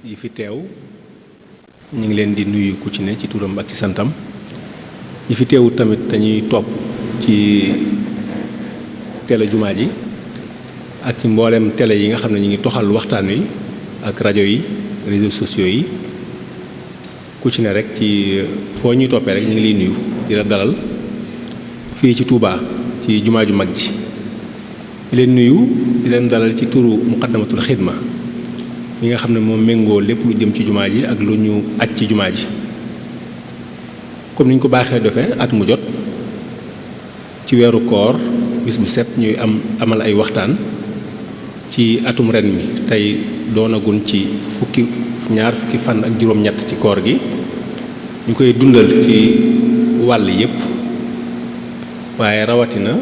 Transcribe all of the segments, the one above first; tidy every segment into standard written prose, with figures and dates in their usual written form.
yi fi teew ñu ngi leen di nuyu ku ci ne ci turam ak ci santam yi fi teewut tamit dañuy topp ci télé jumaa ji ak ci mboolem télé yi nga xam ne ñu ngi toxal waxtaan wi ak rajo yi réseaux sociaux yi ku ci ne rek ci foo ñuy toppee rek ñu ngi lay nuyu di la dalal fii ci Touba ci jumaa ju mag ji di leen nuyu di leen dalal ci turu muqaddamatul xidma mi nga xam ne moom méngoo lépp lu jëm ci jumaa ji ak lu ñu aj ci jumaa ji comme ni ñu ko baaxee defee at mu jot ci weeru koor bis bu set ñuy amal ay waxtaan ci atum ren mi tey doonagun ci ñaar fukki fan ak juróom-ñett ci koor gi ñu koy dundal ci wàll yépp waaye rawatina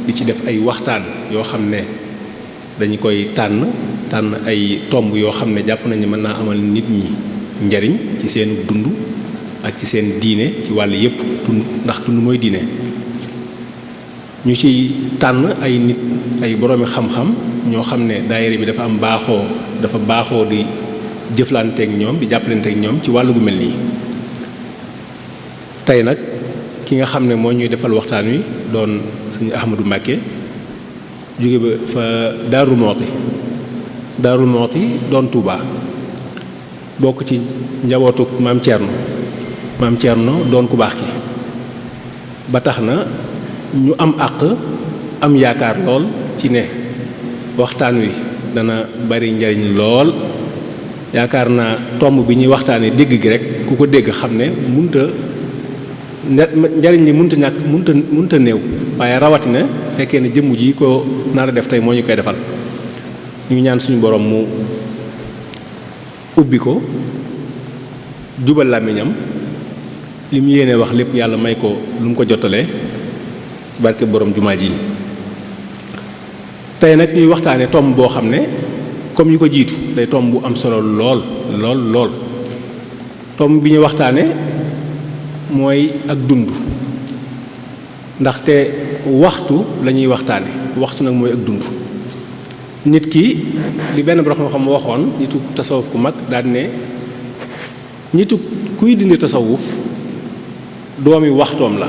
di ci def ay waxtaan yoo xam ne dañu koy tànn ay tomb yoo xam ne jàpp nañu mën naa amal nit ñi njariñ ci seen dund ak ci seen diine ci wàll yépp dund ndax dund mooy diine ñu ci tànn ay nit ay boroomi xam-xam ñoo xam ne daayira bi dafa baaxoo di jëflanteek ñoom di jàppalanteek ñoom ci wàllu gu mel nii tey nag ki nga xam ne moo ñuy defal waxtaan wi doon suñu Ahmadou Mbacké jóge ba fa Daarul Mooti doon Touba bokk ci njabootu maam Thierno doon ku baax ki ba tax na ñu am àq am yaakaar lool ci ne waxtaan wi dana bari njariñ lool yaakaar naa tomb bi ñuy waxtaanee dégg gi rek ku ko dégg xam ne njariñ li munta néew waaye rawatina fekkee ne jëmm ji ko nar a def tey moo ñu koy defal ñu ñaan suñu borom mu ubbi ko jubal làmmiñam li mu yéene wax lépp yàlla may ko lu mu ko jottalee barke borom jumaa ji tey nag ñuy waxtaane tomb boo xam ne comme yu ko jiitu day tomb bu am solo lool tomb bi ñuy waxtaane mooy ak dund ndaxte waxtu la ñuy waxtaane waxtu nag mooy ak dund nit ki li benn borom xam-xam waxoon nitu tasawuf ku mag daal ne nitu kuy dindi tasawuf doomi waxtoom la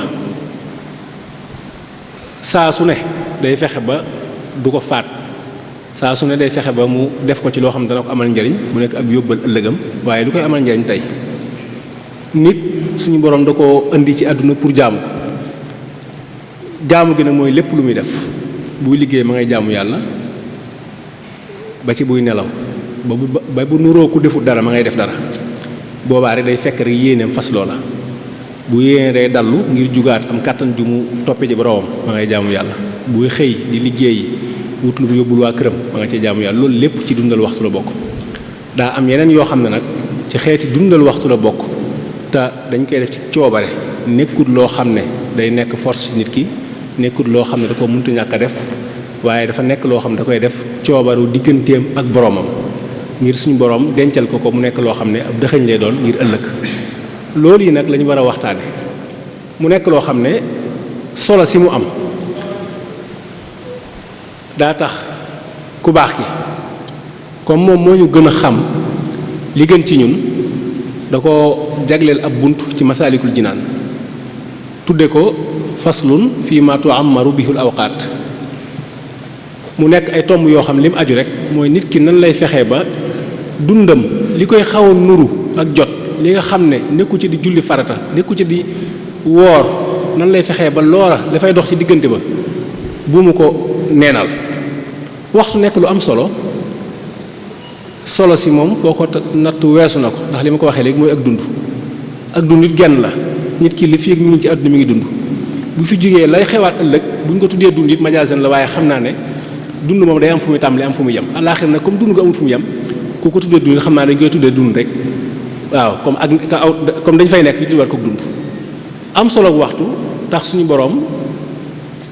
saa su ne day fexe ba du ko faat saa su ne day fexe ba mu def ko ci loo xam ne dana ko amal njariñ mu nekk ab yóbbal ëllëgam waaye lu koy amal njariñ tey nit suñu borom da ko indi ci àdduna pour jaamu ko jaamu gi nag mooy lépp lu muy def buy liggéey ma ngay jaamu yàlla ba ci buy nelaw ba bu nuroo ku defut dara ma ngay def dara boobaa rek day fekk rek yéeneem fas loola bu yéene day dallu ngir jugaat am kàttan ju mu toppe ji boroomam ma ngay jaamu yàlla buy xëy di liggéey wut lu mu yóbbul waa këram ma nga cee jaamu yàlla loolu lépp ci dundal waxtu la bokk daa am yeneen yoo xam ne nag ci xeeti dundal waxtu la bokk te dañ koy def ci coobare nekkut loo xam ne day nekk force nit ki nekkut loo xam ne da ko mënta ñàkk a def waaye dafa nekk loo xam ne da koy def coobaru digganteem ak boroomam ngir suñu boroom dencal ko mu nekk loo xam ne ab dëxëñ lay doon ngir ëllëg loolu yi nag la ñu war a waxtaane mu nekk loo xam ne solo si mu am daa tax ku baax ki comme moom moo ñu gën a xam li gën ci ñun da ko jagleel ab bunt ci masaalikul jinaan tudde ko faslun fii ma tu'ammaru bihul awqaat mu nekk ay tomb yoo xam li mu aju rek mooy nit ki nan lay fexee ba dundam li koy xaw a nuru ak jot li nga xam ne nekku ci di julli farata nekku ci di woor nan lay fexee ba loola dafay dox ci diggante ba bu mu ko neenal waxtu nekk lu am solo si moom foo ko nattu weesu na ko ndax li ma ko waxee léegi mooy ak dund it genn la nit ki li fii mi ngi ci àdduna mi ngi dund bu fi jógee lay xewaat ëllëg bu ñu ko tuddee dund it majaasan la waaye xam naa ne dund moom day am fu muy tàmbali am fu muy yem àllaaxira nag comme dund nga amul fu mu yem ku ko tuddee dund xam naa dañ koy tuddee dund rek waaw comme dañ fay nekk ñu war ko dund am solo waxtu tax suñu boroom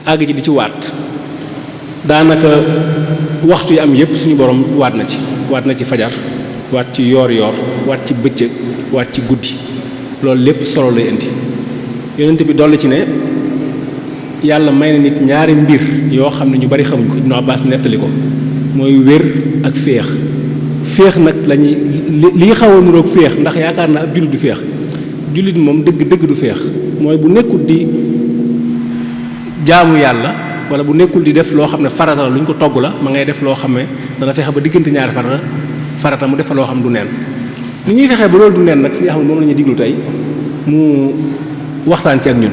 àgg ci di ci waat daanaka waxtu yi am yépp suñu boroom waat na ci fajar waat ci yoor waat ci bëccëg waat ci guddi loolu lépp solo lay indi yonent bi dolli ci ne yàlla may na nit ñaari mbir yoo xam ne ñu bari xamuñ ko Ibnu Abbas nettali ko mooy wér ak féex féex nag lañuy li xaw a niroog féex ndax yaakaar naa ab jullit du féex jullit moom dëgg du féex mooy bu nekkul di jaamu yàlla wala bu nekkul di def loo xam ne farata la lu ñu ko togg la ma ngay def loo xam ne dana fexe ba diggante ñaari farata mu def loo xam du neen ni ñuy fexee ba loolu du neen nag si nga xam ne moom la ñuy diglu tey mu waxtaan ci ak ñun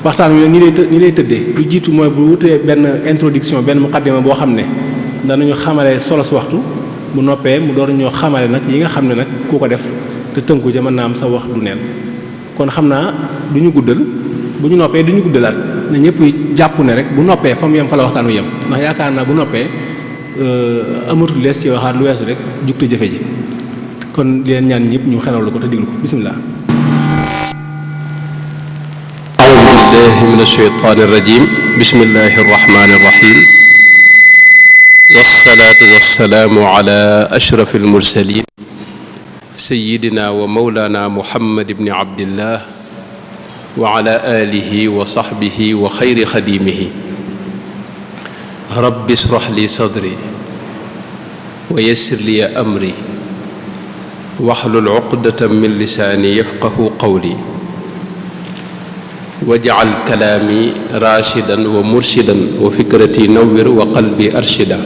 waxtaan wi ni lay tëddee lu jiitu mooy bu wutee benn introduction benn muqaddima boo xam ne danañu xamale solo si waxtu bu noppee mu door ñoo xamale nag yi nga xam ne nag ku ko def te tënku ca mën naa am sa wax du neen kon xam naa du ñu guddal bu ñu noppee du ñu guddalaat na ñëpp jàpp ne rek bu noppee fa mu yem fa la waxtaan wi yem ndax yaakaar naa bu noppee amatul lees ci waxaat lu weesu rek jug te jëfe ji kon leen ñaan ñëpp ñu xelal ko te diglu ko bismillah. a'uuzu billahi mina shaytaani rajiim bismillahi rahmaani rahiim wassalaatu wassalaamu ala ashrafil mursaliin sayyidina wa mawlaana muhammad ibni abdillah wa ala aalihi wa sahbihi wa xayri xadiimihi rabbi ishrah li sadri wa yassir li amri waxlul uqdatan min lisaani yafqahu qawli waj'al kalaami raashidan wa murshidan wa fikrati nawwir wa qalbi arshida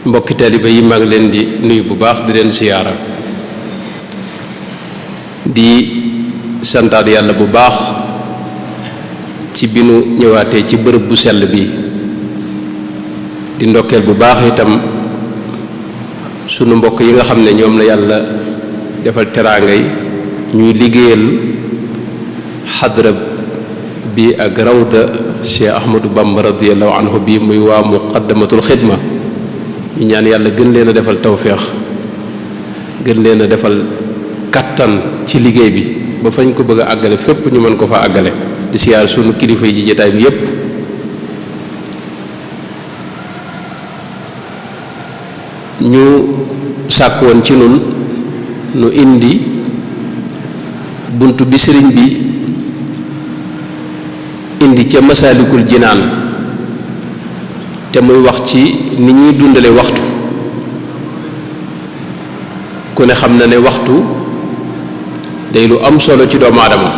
mbokki taaliba yi maa ngi leen di nuyu bu baax di leen siyaara di santaat yàlla bu baax ci bi nu ñëwaatee ci bërëb bu sell bi di ndokkeel bu baax itam sunu mbokk yi nga xam ne ñoom la yàlla defal teraanga yi ñuy liggéeyal xadra bi ak rawda Cheikh Ahmadou Bamba radiyallahu anhu bi muy waa muqaddamatul xidma ñu ñaan yàlla gën leen a defal tawféex gën leen a defal kattan ci liggéey bi ba fañ ko bëgg a àggale fépp ñu mën ko fa àggale di siyaar sunu kilifa yi ci jotaay bi yépp ñu sàkk woon ci nun nu indi bunt bi sëriñ bi indi ca masaalikul jinaan te muy wax ci ni ñuy dundale waxtu ku ne xam na ne waxtu day lu am solo ci doomu aadama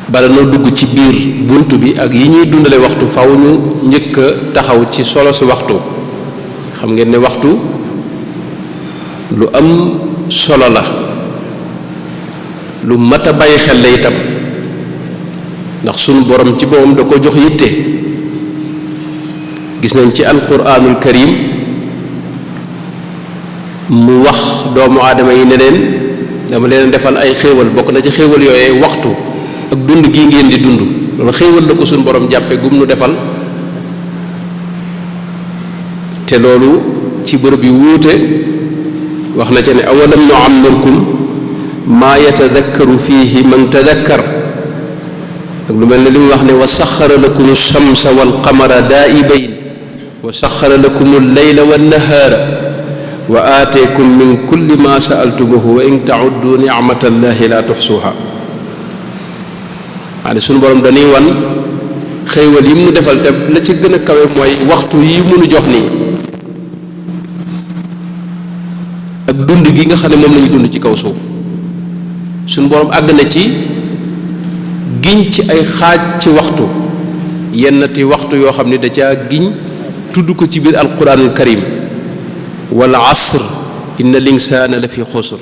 bala noo dugg ci biir bunt bi ak yi ñuy dundale waxtu faw ñu njëkk a taxaw ci solo si waxtu xam ngeen ne waxtu lu am solo la lu mat a bàyyi xel la itam ndax sunu borom ci boppam da ko jox yitte gis nañ ci alquraanul karim mu wax doomu aadama yi ne leen dama leen defal ay xéewal bokk na ci xéewal yooyee waxtu ak dund gi ngeen di dund loolu xéewal la ko sunu borom jàppe gum nu defal te loolu ci bërëb yu wuute wax na ca ne awalam nu'ammirkum maa yatadakkaru fiihi man tadakkar ak lu mel ne li mu wax ne wa saxara lakum shamsa wal qamara daa'ibayn wa saxara lakum al-layla wan nahaara wa aataakum min kulli ma sa'altumuhu wa in ta'uddu ni'matallahi la tuhsuha waaye sunu borom dañuy wan xéewal yi mu defal te la ci gën a kawe mooy waxtu yi mënu jox nii ak dund gi nga xam ne moom lañuy dund ci kaw suuf sunu borom àgg na ci giñ ci ay xaaj ci waxtu yennati waxtu yoo xam ne da caa giñ tudd ko ci biir alquranul karim wal asr inna linsaana la fi xusr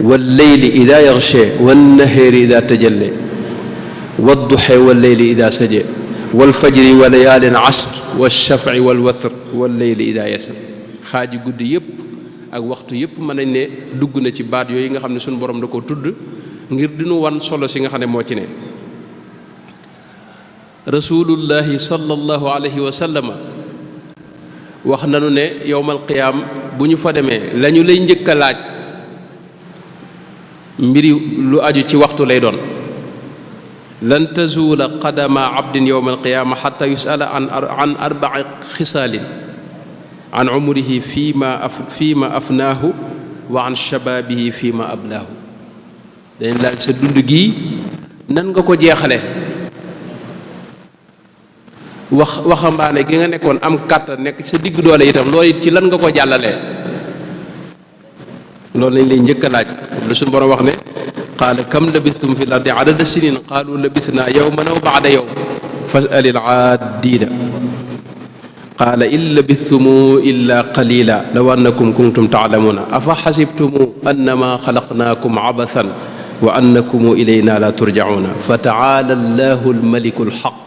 wal leyli ida yaxshe wan nahaari ida tajalle wad duxe wal leyli ida saje wal fajri wa layaalin asr wal shafci wal watr wal leyli ida yasr xaaji guddi yépp ak waxtu yépp mën nañ ne dugg na ci baat yooyu nga xam ne suñu borom da ko tudd ngir dinu wan solo si nga xam ne moo ci ne rasulullahi sallallahu alayhi wa sallama wax nanu ne yowmal qiyaam bu ñu fa demee lañu lay njëkk a laaj mbiri lu aju ci waxtu lay doon lan tazuula qadama abdin yowmal qiyaama xata yusala an arbai xisaalin an umrihi fiima afnaahu wa an shabaabihi fiima ablaahu dañ laaj sa dund gi nan nga ko jeexale waxambaane gi nga nekkoon am kàttan nekk ci sa digg doole itam loolu it ci lan nga ko jàllalee loolu lañ lay njëkk a laaj lu suñu borom wax ne qaala kam labistum fi l ardi adada sinin qaalu labisna yawman aw ba'da yawm fas'alil aaddiina qaala in labistum illa qalila law annakum kuntum taalamuuna afa xasibtum annama xalaqnaakum abathan wa annakum ilayna la turjacuuna fa taala allahu almaliku alxaq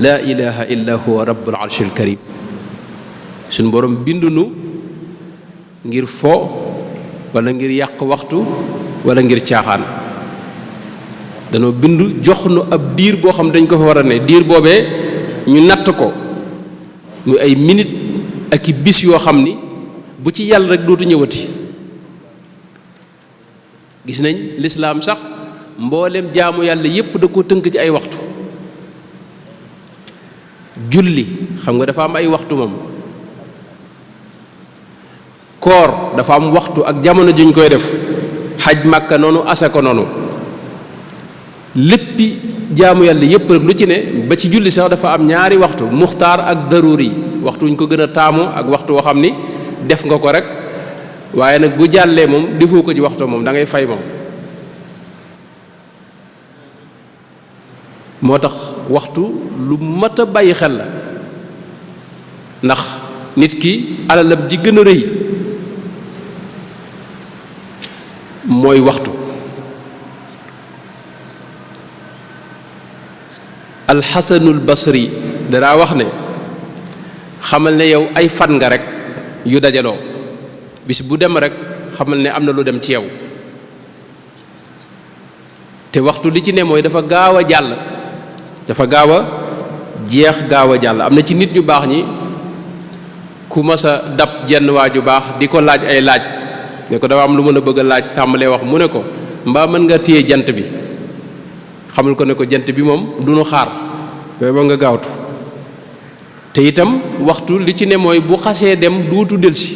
laa ilaha illa huwa rabbul arshil karim suñ borom bindunu ngir fo wala ngir yàq waxtu wala ngir caaxaan danoo bind jox nu ab diir boo xam dañ ko fa war a ne diir boobee ñu natt ko muy ay minute ak i bis yoo xam ni bu ci yàlla rek dootu ñëwati gis nañ lislaam sax mboolem jaamu yàlla yépp da ko tënk ci ay waxtu julli xam nga dafa am ay waxtu moom koor dafa am waxtu ak jamono juñ koy def xaj màkka noonu asaka noonu léppi jaamu yàlla yépp rek lu ci ne ba ci julli sax dafa am ñaari waxtu muxtaar ak daruri waxtu wuñ ko gën a taamu ak waxtu woo xam ni def nga ko rek waaye nag bu jàllee moom defoo ko ci waxtu moom da ngay fay moom moo tax waxtu lu mat a bàyyi xel la ndax nit ki alalam ji gën a rëy mooy waxtu alxasanul basri danaa wax ne xamal ne yow ay fan nga rek yu dajaloo bis bu dem rek xamal ne am na lu dem ci yow te waxtu li ci ne mooy dafa gaaw a jàll dafa gaaw a jeex gaaw a jàll am na ci nit ñu baax ñi ku mas a dab jenn waa ju baax di ko laaj ay laaj ne ko dafa am lu mën a bëgg a laaj tàmbalee wax mu ne ko mbaa mën nga téye jant bi xamul ko ne ko jant bi moom du nu xaar yooyu ba nga gaawtu te itam waxtu li ci ne mooy bu xasee dem duutu delsi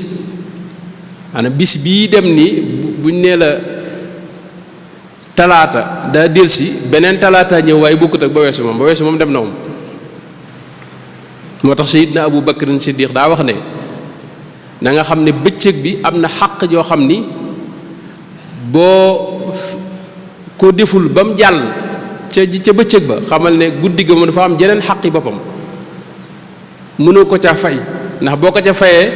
maanaam bis bii dem ni buñ nee la talaata daa delsi beneen talaata ñëw waaye bokkut ak ba weesu moom dem na moom moo tax Seydina Abu Bakrin Siddiq daa wax ne na nga xam ne bëccëg bi am na xàq joo xam ni boo ko deful ba mu jàll ca bëccëg ba xamal ne guddi ga moom dafa am jeneen xaqi boppam mënoo ko ca fay ndax boo ko ca fayee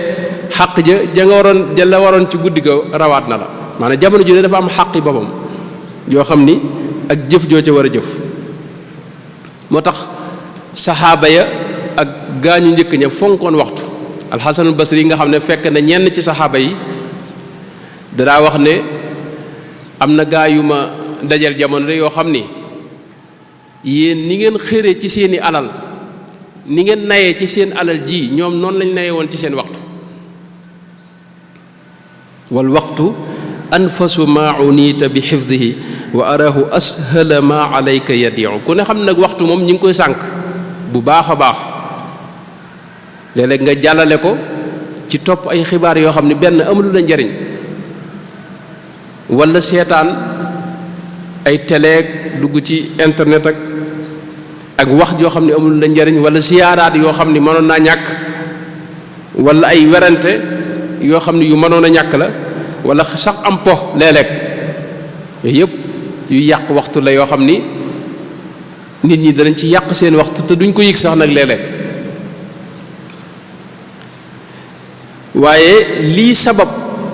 xaq ja nga waroon ja la waroon ci guddi ga rawaat na la maanaam jamono ju ne dafa am xaqi boppam yoo xam ni ak jëf joo ca war a jëf moo tax saxaaba ya ak gaañu njëkk ña fonkoon waxtu alxasanul basri yi nga xam ne fekk na ñenn ci saxaaba yi danaa wax ne am na gaa yu ma dajal jamono de yoo xam ni yéen ni ngeen xëree ci seeni alal ni ngeen nayee ci seen alal ji ñoom noonu lañ naye woon ci seen waxtu wal waqtu anfasu ma unita bi xifdihi wa arahu ashala ma alayka yadiu ku ne xam nag waxtu moom ñi ngi koy sànk bu baax a baax léeg-léeg nga jàllale ko ci topp ay xibaar yoo xam ne benn amul la njariñ wala seetaan ay télé dugg ci internet ak wax joo xam ne amul la njariñ wala siyaaraat yoo xam ne mënoon naa ñàkk wala ay werante yoo xam ne yu mënoon a ñàkk la wala sax am po léeg-léeg yooyu yëpp yu yàq waxtu la yoo xam ni nit ñi danañ ci yàq seen waxtu te duñ ko yëg sax nag léeg-léeg waaye lii sabab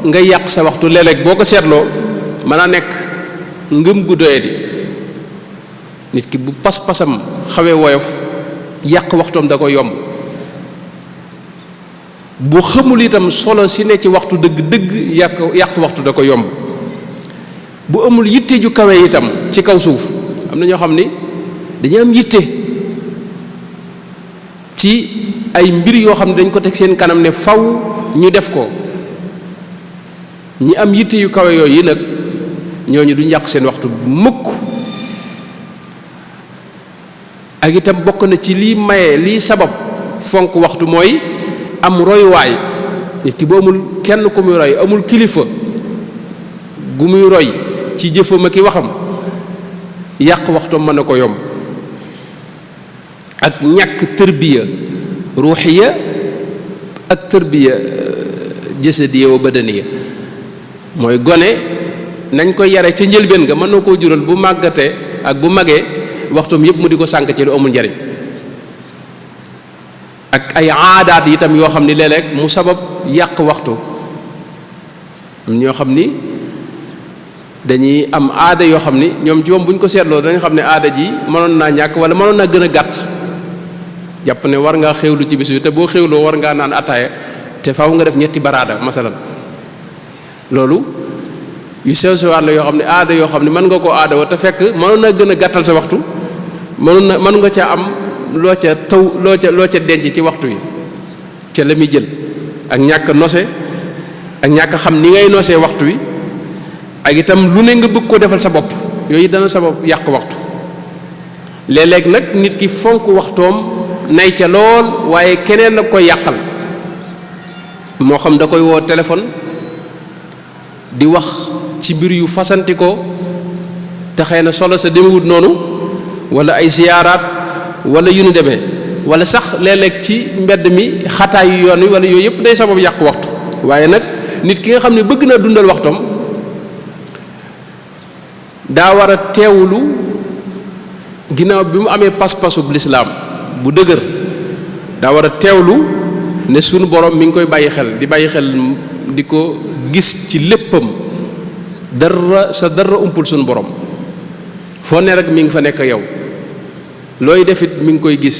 nga yàq sa waxtu léeg-léeg boo ko seetloo mën a nekk ngëm gu doye di nit ki bu pas-pasam xawee woyof yàq waxtoom da ko yomb bu xamul itam solo si ne ci waxtu dëgg-dëgg yàq waxtu da ko yomb bu amul yitte ju kawe itam ci kaw suuf am na ñoo xam ni dañu am yitte ci ay mbir yoo xam ne dañ ko teg seen kanam ne faw ñu def ko ñi am yitte yu kawe yooyu yi nag ñooñu duñ yàq seen waxtu mukk ak itam bokk na ci lii maye lii sabab fonk waxtu mooy am royuwaay nit ki bu amul kenn ku muy roy amul kilifa gu muy roy ci jëfam ak i waxam yàq waxtoom mën na ko yomb ak ñàkk tërbiya ruuxiya ak tërbiya jasadiya wa badaniya. mooy gone nañ koy yare ca njëlbeen nga mën na koo jural bu màggatee ak bu magee waxtum yépp mu di ko sànk ci lu amul njariñ. ak ay aadaat itam yoo xam ni léeg-léeg mu sabab yàq waxtu. am ñoo xam ni dañuy am aada yoo xam ni ñoom ci moom bu ñu ko seetloo dañu xam ne aada ji mënoon naa ñàkk wala mënoon naa gën a gàtt. jàpp ne war ngaa xewlu ci bis bi te boo xewloo war ngaa naan ataaya te faaw nga def ñetti baraada masalan. loolu yu sew sewaat la yoo xam ne aada yoo xam ne mën nga koo aada wa te fekk mënoon naa gën a gàttal sa waxtu mën nga ca am loo ca denc ci waxtu yi ca la muy jël ak ñàkk nose ak ñàkk xam ni ngay nosee waxtu wi ak itam lu ne nga bëgg ko defal sa bopp yooyu dana sabab yàq waxtu. léeg-léeg nag nit ki fonk waxtoom nay ca lool waaye keneen nag koy yàqal moo xam da koy woo téléphone di wax ci mbir yu fasanti ko te xëy na solo sa demewut noonu wala ay ziyaaraat wala yu nu demee wala sax léeg-léeg ci mbedd mi xataayu yoon wi wala yooyu yëpp day sabab yàq waxtu. waaye nag nit ki nga xam ne bëgg naa dundal waxtoom daa war a teewlu ginnaaw bi mu amee pas-pasub lislaam bu dëgër daa war a teewlu ne sunu borom mi ngi koy bàyyi xel di ko gis ci léppam dara umpul sunu borom foo ne rek mi ngi fa nekk yow looy defit mi ngi koy gis.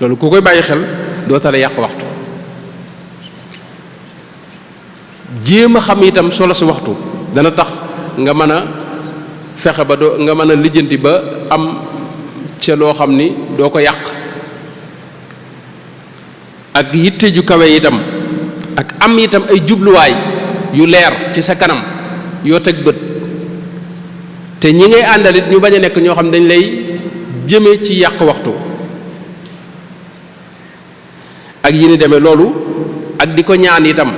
loolu ku koy bàyyi xel doo tala yàq waxtu. jéem a xam itam solo si waxtu dana tax nga mën a fexe ba doo nga mën a lijjanti ba am ca loo xam ni doo ko yàq. ak yitte ju kawe itam ak am itam ay jubluwaay yu leer ci sa kanam yoo teg bët te ñi ngay àndalit ñu bañ a nekk ñoo xam dañ lay jëme ci yàq waxtu ak yi ni demee loolu ak di ko ñaan itam.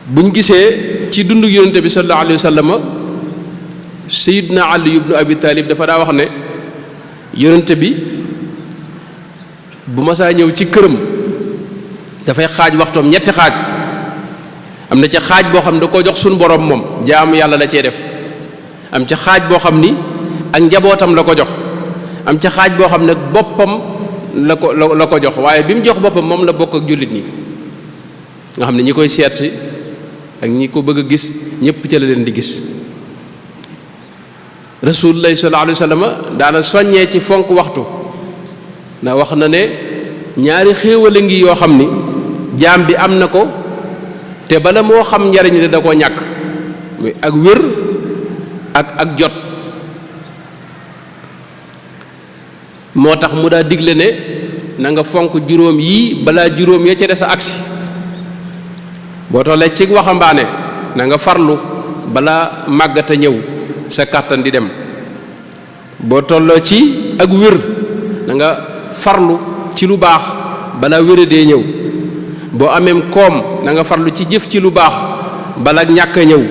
buñ gisee ci dundu yonente bi sallallahu alayhi wa sallam Sayyidna Ali ibnu Abi Talib dafa daa wax ne yonente bi bu masaa ñëw ci këram dafay xaaj waxtoom ñetti xaaj. am na ca xaaj boo xam ne da koo jox suñu borom moom jaamu yàlla la cee def am ca xaaj boo xam ni ak njabootam la ko jox am ca xaaj boo xam ne boppam la ko jox waaye bi mu jox boppam moom la bokk ak jullit ñi nga xam ne ñi koy seet si ak ñi ko bëgg a gis ñépp ca la leen di gis. Rasulullah sallallahu alayhi wa sallam daana soññee ci fonk waxtu ndax wax na ne ñaari xéewale ngi yoo xam ni jaam bi am na ko te bala moo xam njariñ li da koo ñàkk muy ak wér ak jot. moo tax mu daa digle ne na nga fonk juróom yii balaa juróom ya ca des a agsi boo tollee ci waxambaane na nga farlu balaa màggat a ñëw sa kàttan di dem boo tolloo ci ak wér na nga farlu ci lu baax balaa wéradee ñëw boo ameem koom na nga farlu ci jëf ci lu baax bala ñàkk a ñëw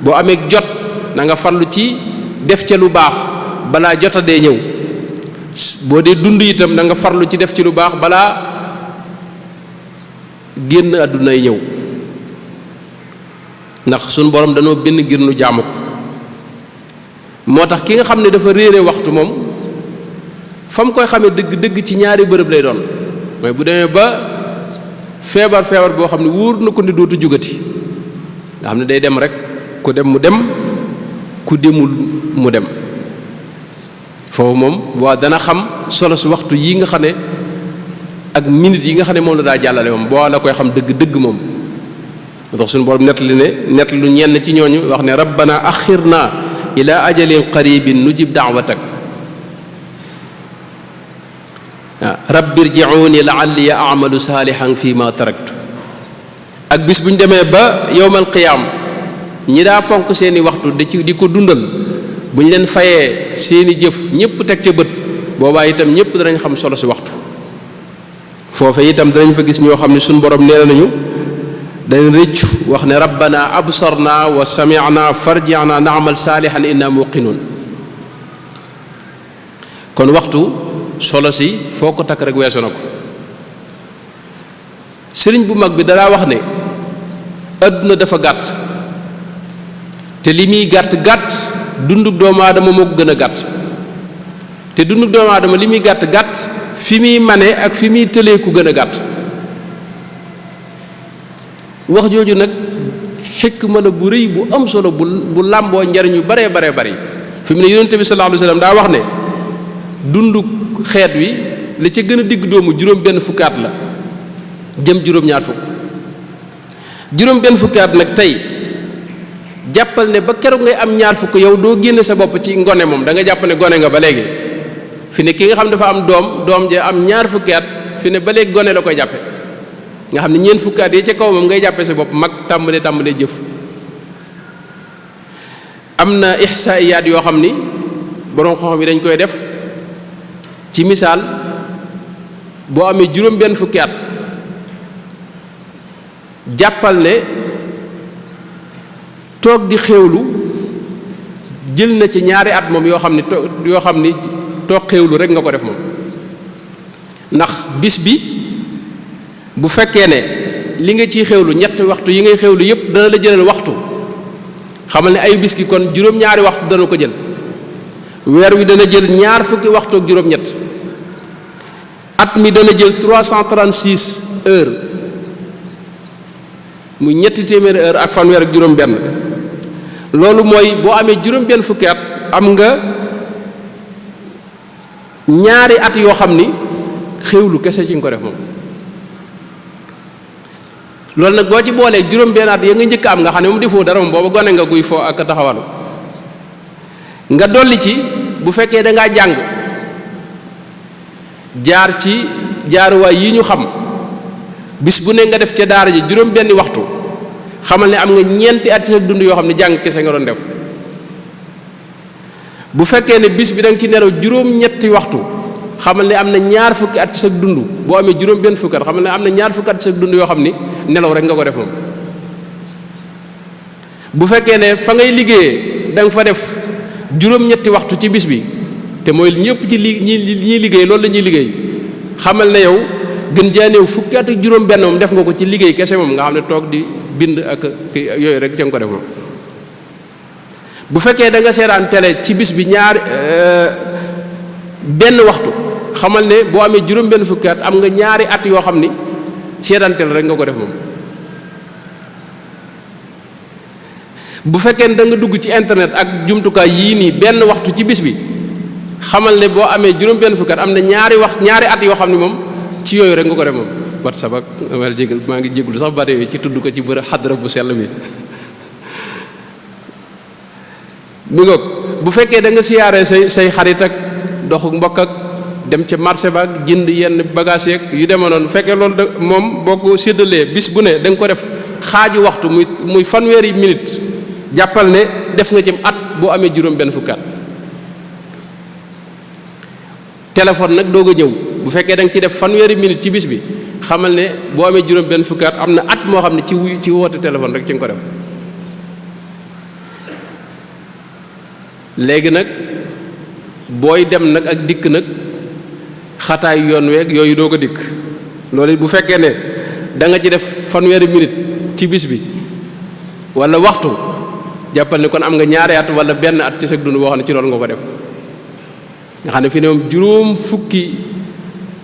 boo amee jot na nga farlu ci def ca lu baax balaa jotadee ñëw boo dee dund itam na nga farlu ci def ci lu baax balaa génn àddunay ñëw ndax suñu borom danoo benn ngir nu jaamu ko. moo tax ki nga xam ne dafa réere waxtu moom fa mu koy xamee dëgg ci ñaari bërëb lay doon mooy bu demee ba feebar boo xam ne wóor na ko ni dootu jugati nga xam ne day dem rek ku dem mu dem ku demul mu dem foofu moom waa dana xam solo si waxtu yi nga xam ne ak minutes yi nga xam ne moom la daa jàllale moom boo la koy xam dëgg moom ndax suñu borom nett lu ñenn ci ñooñu wax ne rabbana axirna ila ajalin qaribin nujib da'watak rabbi irji'uni la'alli a'malu salihan fi ma taraktu. ak bis bu ñu demee ba yowmal qiyaam ñi daa fonk seeni waxtu di ko dundal bu ñu leen fayee seeni jëf ñépp teg ca bët boobaa itam ñépp danañ xam solo si waxtu. foofe itam danañ fa gis ñoo xam ne suñu borom nee nañu dañ rëccu wax ne rabbana absarna wa sami'na farji'na na'mal salihan inna muqinun kon waxtu solo si foo ko takk rek weesu na ko. sëriñ bu mag bi danaa wax ne àdduna dafa gàtt te li muy gàtt dundug doomu aadama moo ko gën a gàtt te dundug doomu aadama li muy gàtt fi muy mane ak fi muy tëlee ku gën a gàtt. wax jooju nag xikma la bu rëy bu am solo bu làmboo njariñ yu baree bari fi mu ne yonente bi sallallahu alayhi wasallam daa wax ne dundug xeet wi la ca gën a digg doomu juróom benn fukki at la jëm juróom-ñaar fukk. juróom benn fukki at nag tey jàppal ne ba keroog ngay am ñaar fukk yow doo génne sa bopp ci ngone moom da nga jàpp ne gone nga ba léegi. fi ne ki nga xam dafa am doom ja am ñaar fukki at fi ne ba léegi gone la koy jàppe nga xam ne ñeent fukki at yi ca kaw moom ngay jàppe sa bopp mag tàmbalee jëf. am na ihsaa'iyaat yoo xam ni borom xam-xam yi dañ koy def ci misaal boo amee juróom benn fukki at jàppal ne toog di xéewlu jël na ci ñaari at moom yoo xam ni toog xéewlu rek nga ko def moom. ndax bis bi bu fekkee ne li nga ciy xéewlu ñetti waxtu yi ngay xéewlu yépp dana la jëlal waxtu xamal ne ayu bis ki kon juróom-ñaari waxtu dana ko jël. weer wi dana jël ñaar fukki waxtu ak juróom-ñett at mi dana jël 336 heures mu ñetti téeméeri heure ak fanweer ak juróom benn. loolu mooy boo amee juróom benn fukki at am nga ñaari at yoo xam ni xéewlu kese ci nga ko def moom. loolu nag boo ci boolee juróom benn at ya nga njëkk am nga xam ne moom defoo dara moom booba gone nga guy foo ak taxawalu nga dolli ci bu fekkee dangaa jàng jaar ci jaaruwaay yi ñu xam bis bu ne nga def ca daara ji juróom benni waxtu xamal ne am nga ñeenti at ci sa dund yoo xam ne jàng kese nga doon def. bu fekkee ne bis bi da nga ci nelaw juróom-ñetti waxtu xamal ne am na ñaar fukki at ci sa dund boo amee juróom benn fukki at xamal ne am na ñaar fukki at ci sa dund yoo xam ni nelaw rek nga ko def moom. bu fekkee ne fa ngay liggéeyee da nga fa def juróom-ñetti waxtu ci bis bi te mooy ñëpp ci ñiy liggéey loolu la ñuy liggéey xamal ne yow gën jaaneew fukki at ak juróom benn moom def nga ko ci liggéey kese moom nga xam ne toog di bind ak yooyu rek ca nga ko def moom. bu fekkee da nga seetaan télé ci bis bi ñaar benn waxtu xamal ne boo amee juróom benn fukki at am nga ñaari at yoo xam ni seetaan télé rek nga ko def moom. bu fekkee ne da nga dugg ci internet ak jumtukaay yii nii benn waxtu ci bis bi xamal ne boo amee juróom benn fukki at am na ñaari at yoo xam ne moom ci yooyu rek nga ko def moom. WhatsApp ak maa ngi jégalu sax bari ci tudd ko ci bërë xadra bu sell bi. mi ngoog bu fekkee da nga siyaare say xarit ak doxu mbokk ak dem ca marché ba ak jënd yenn bagage yeeg yu demee noonu bu fekkee loolu da moom boo ko séddalee bis bu ne da nga ko def xaaju waxtu muy fanweeri minute jàppal ne def nga ci at boo amee juróom benn fukki at. téléphone nag doog a ñëw bu fekkee da nga ci def fanweeri minute ci bis bi xamal ne boo amee juróom benn fukki at am na at moo xam ne ci woote téléphone rek ci nga ko def. léegi nag booy dem nag ak dikk nag xataay yoon weeg yooyu doo ko dikk loolu bu fekkee ne da nga ci def fanweeri minute ci bis bi wala waxtu jàppal ne kon am nga ñaari at wala benn at ci sa dund boo xam ne ci loolu nga ko def nga xam ne fi ne moom juróom fukki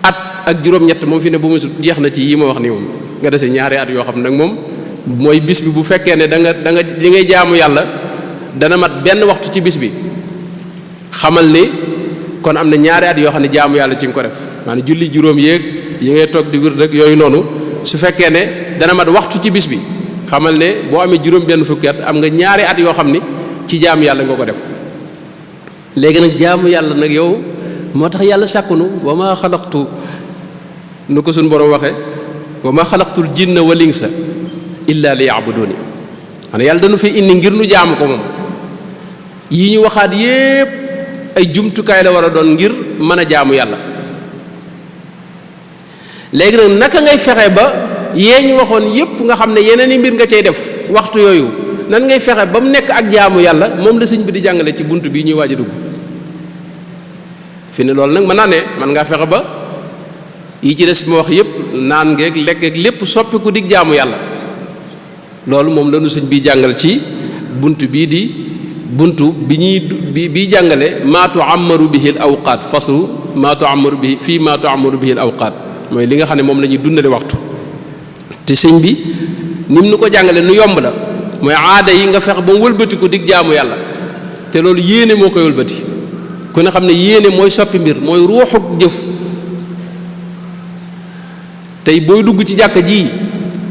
at ak juróom-ñett moom fi ne bu mu jeex na ci yi ma wax nii moom nga dese ñaari at yoo xam ne nag moom mooy bis bi bu fekkee ne da nga li ngay jaamu yàlla dana mat benn waxtu ci bis bi xamal ni kon am na ñaari at yoo xam ne jaamu yàlla ci nga ko def maanaam julli juróom yéeg yi ngay toog di wér rek yooyu noonu su fekkee ne dana mat waxtu ci bis bi xamal ne boo amee juróom benn fukki at am nga ñaari at yoo xam ni ci jaamu yàlla nga ko def. léegi nag jaamu yàlla nag yow moo tax yàlla sàkkunu wa ma xalaqtu nu ko suñ borom waxee wa ma xalaqtul jinna wal insa illa li ya'buduni maanaam yàlla dañu fi indi ngir nu jaamu ko moom. yi ñu waxaat yépp ay jumtukaay la war a doon ngir mën a jaamu yàlla. léegi nag naka ngay fexe ba yee ñu waxoon yépp nga xam ne yeneen i mbir nga cay def waxtu yooyu nan ngay fexe ba mu nekk ak jaamu yàlla moom la sëñ bi di jàngale ci bunt bi ñuy waaj a dugg fi ne loolu nag mën naa ne man ngaa fexe ba yi ci des ma wax yépp naan ngeeg lekk ak lépp soppiku dig jaamu yàlla loolu moom lanu sëñ bi jàngal ci bunt bii di buntu bi jàngale maa tu'ammaru bihi al awqaat faslu maa tu'ammaru bihi fii maa tu'ammaru bihi al awqaat mooy li nga xam ne moom la ñuy dundale waxtu te sëñ bi ni mu nu ko jàngale nu yomb la mooy aada yi nga fexe ba mu wëlbati ko dig jaamu yàlla te loolu yéene moo koy wëlbati ku ne xam ne yéene mooy soppi mbir mooy ruuxuk jëf tey booy dugg ci jàkka ji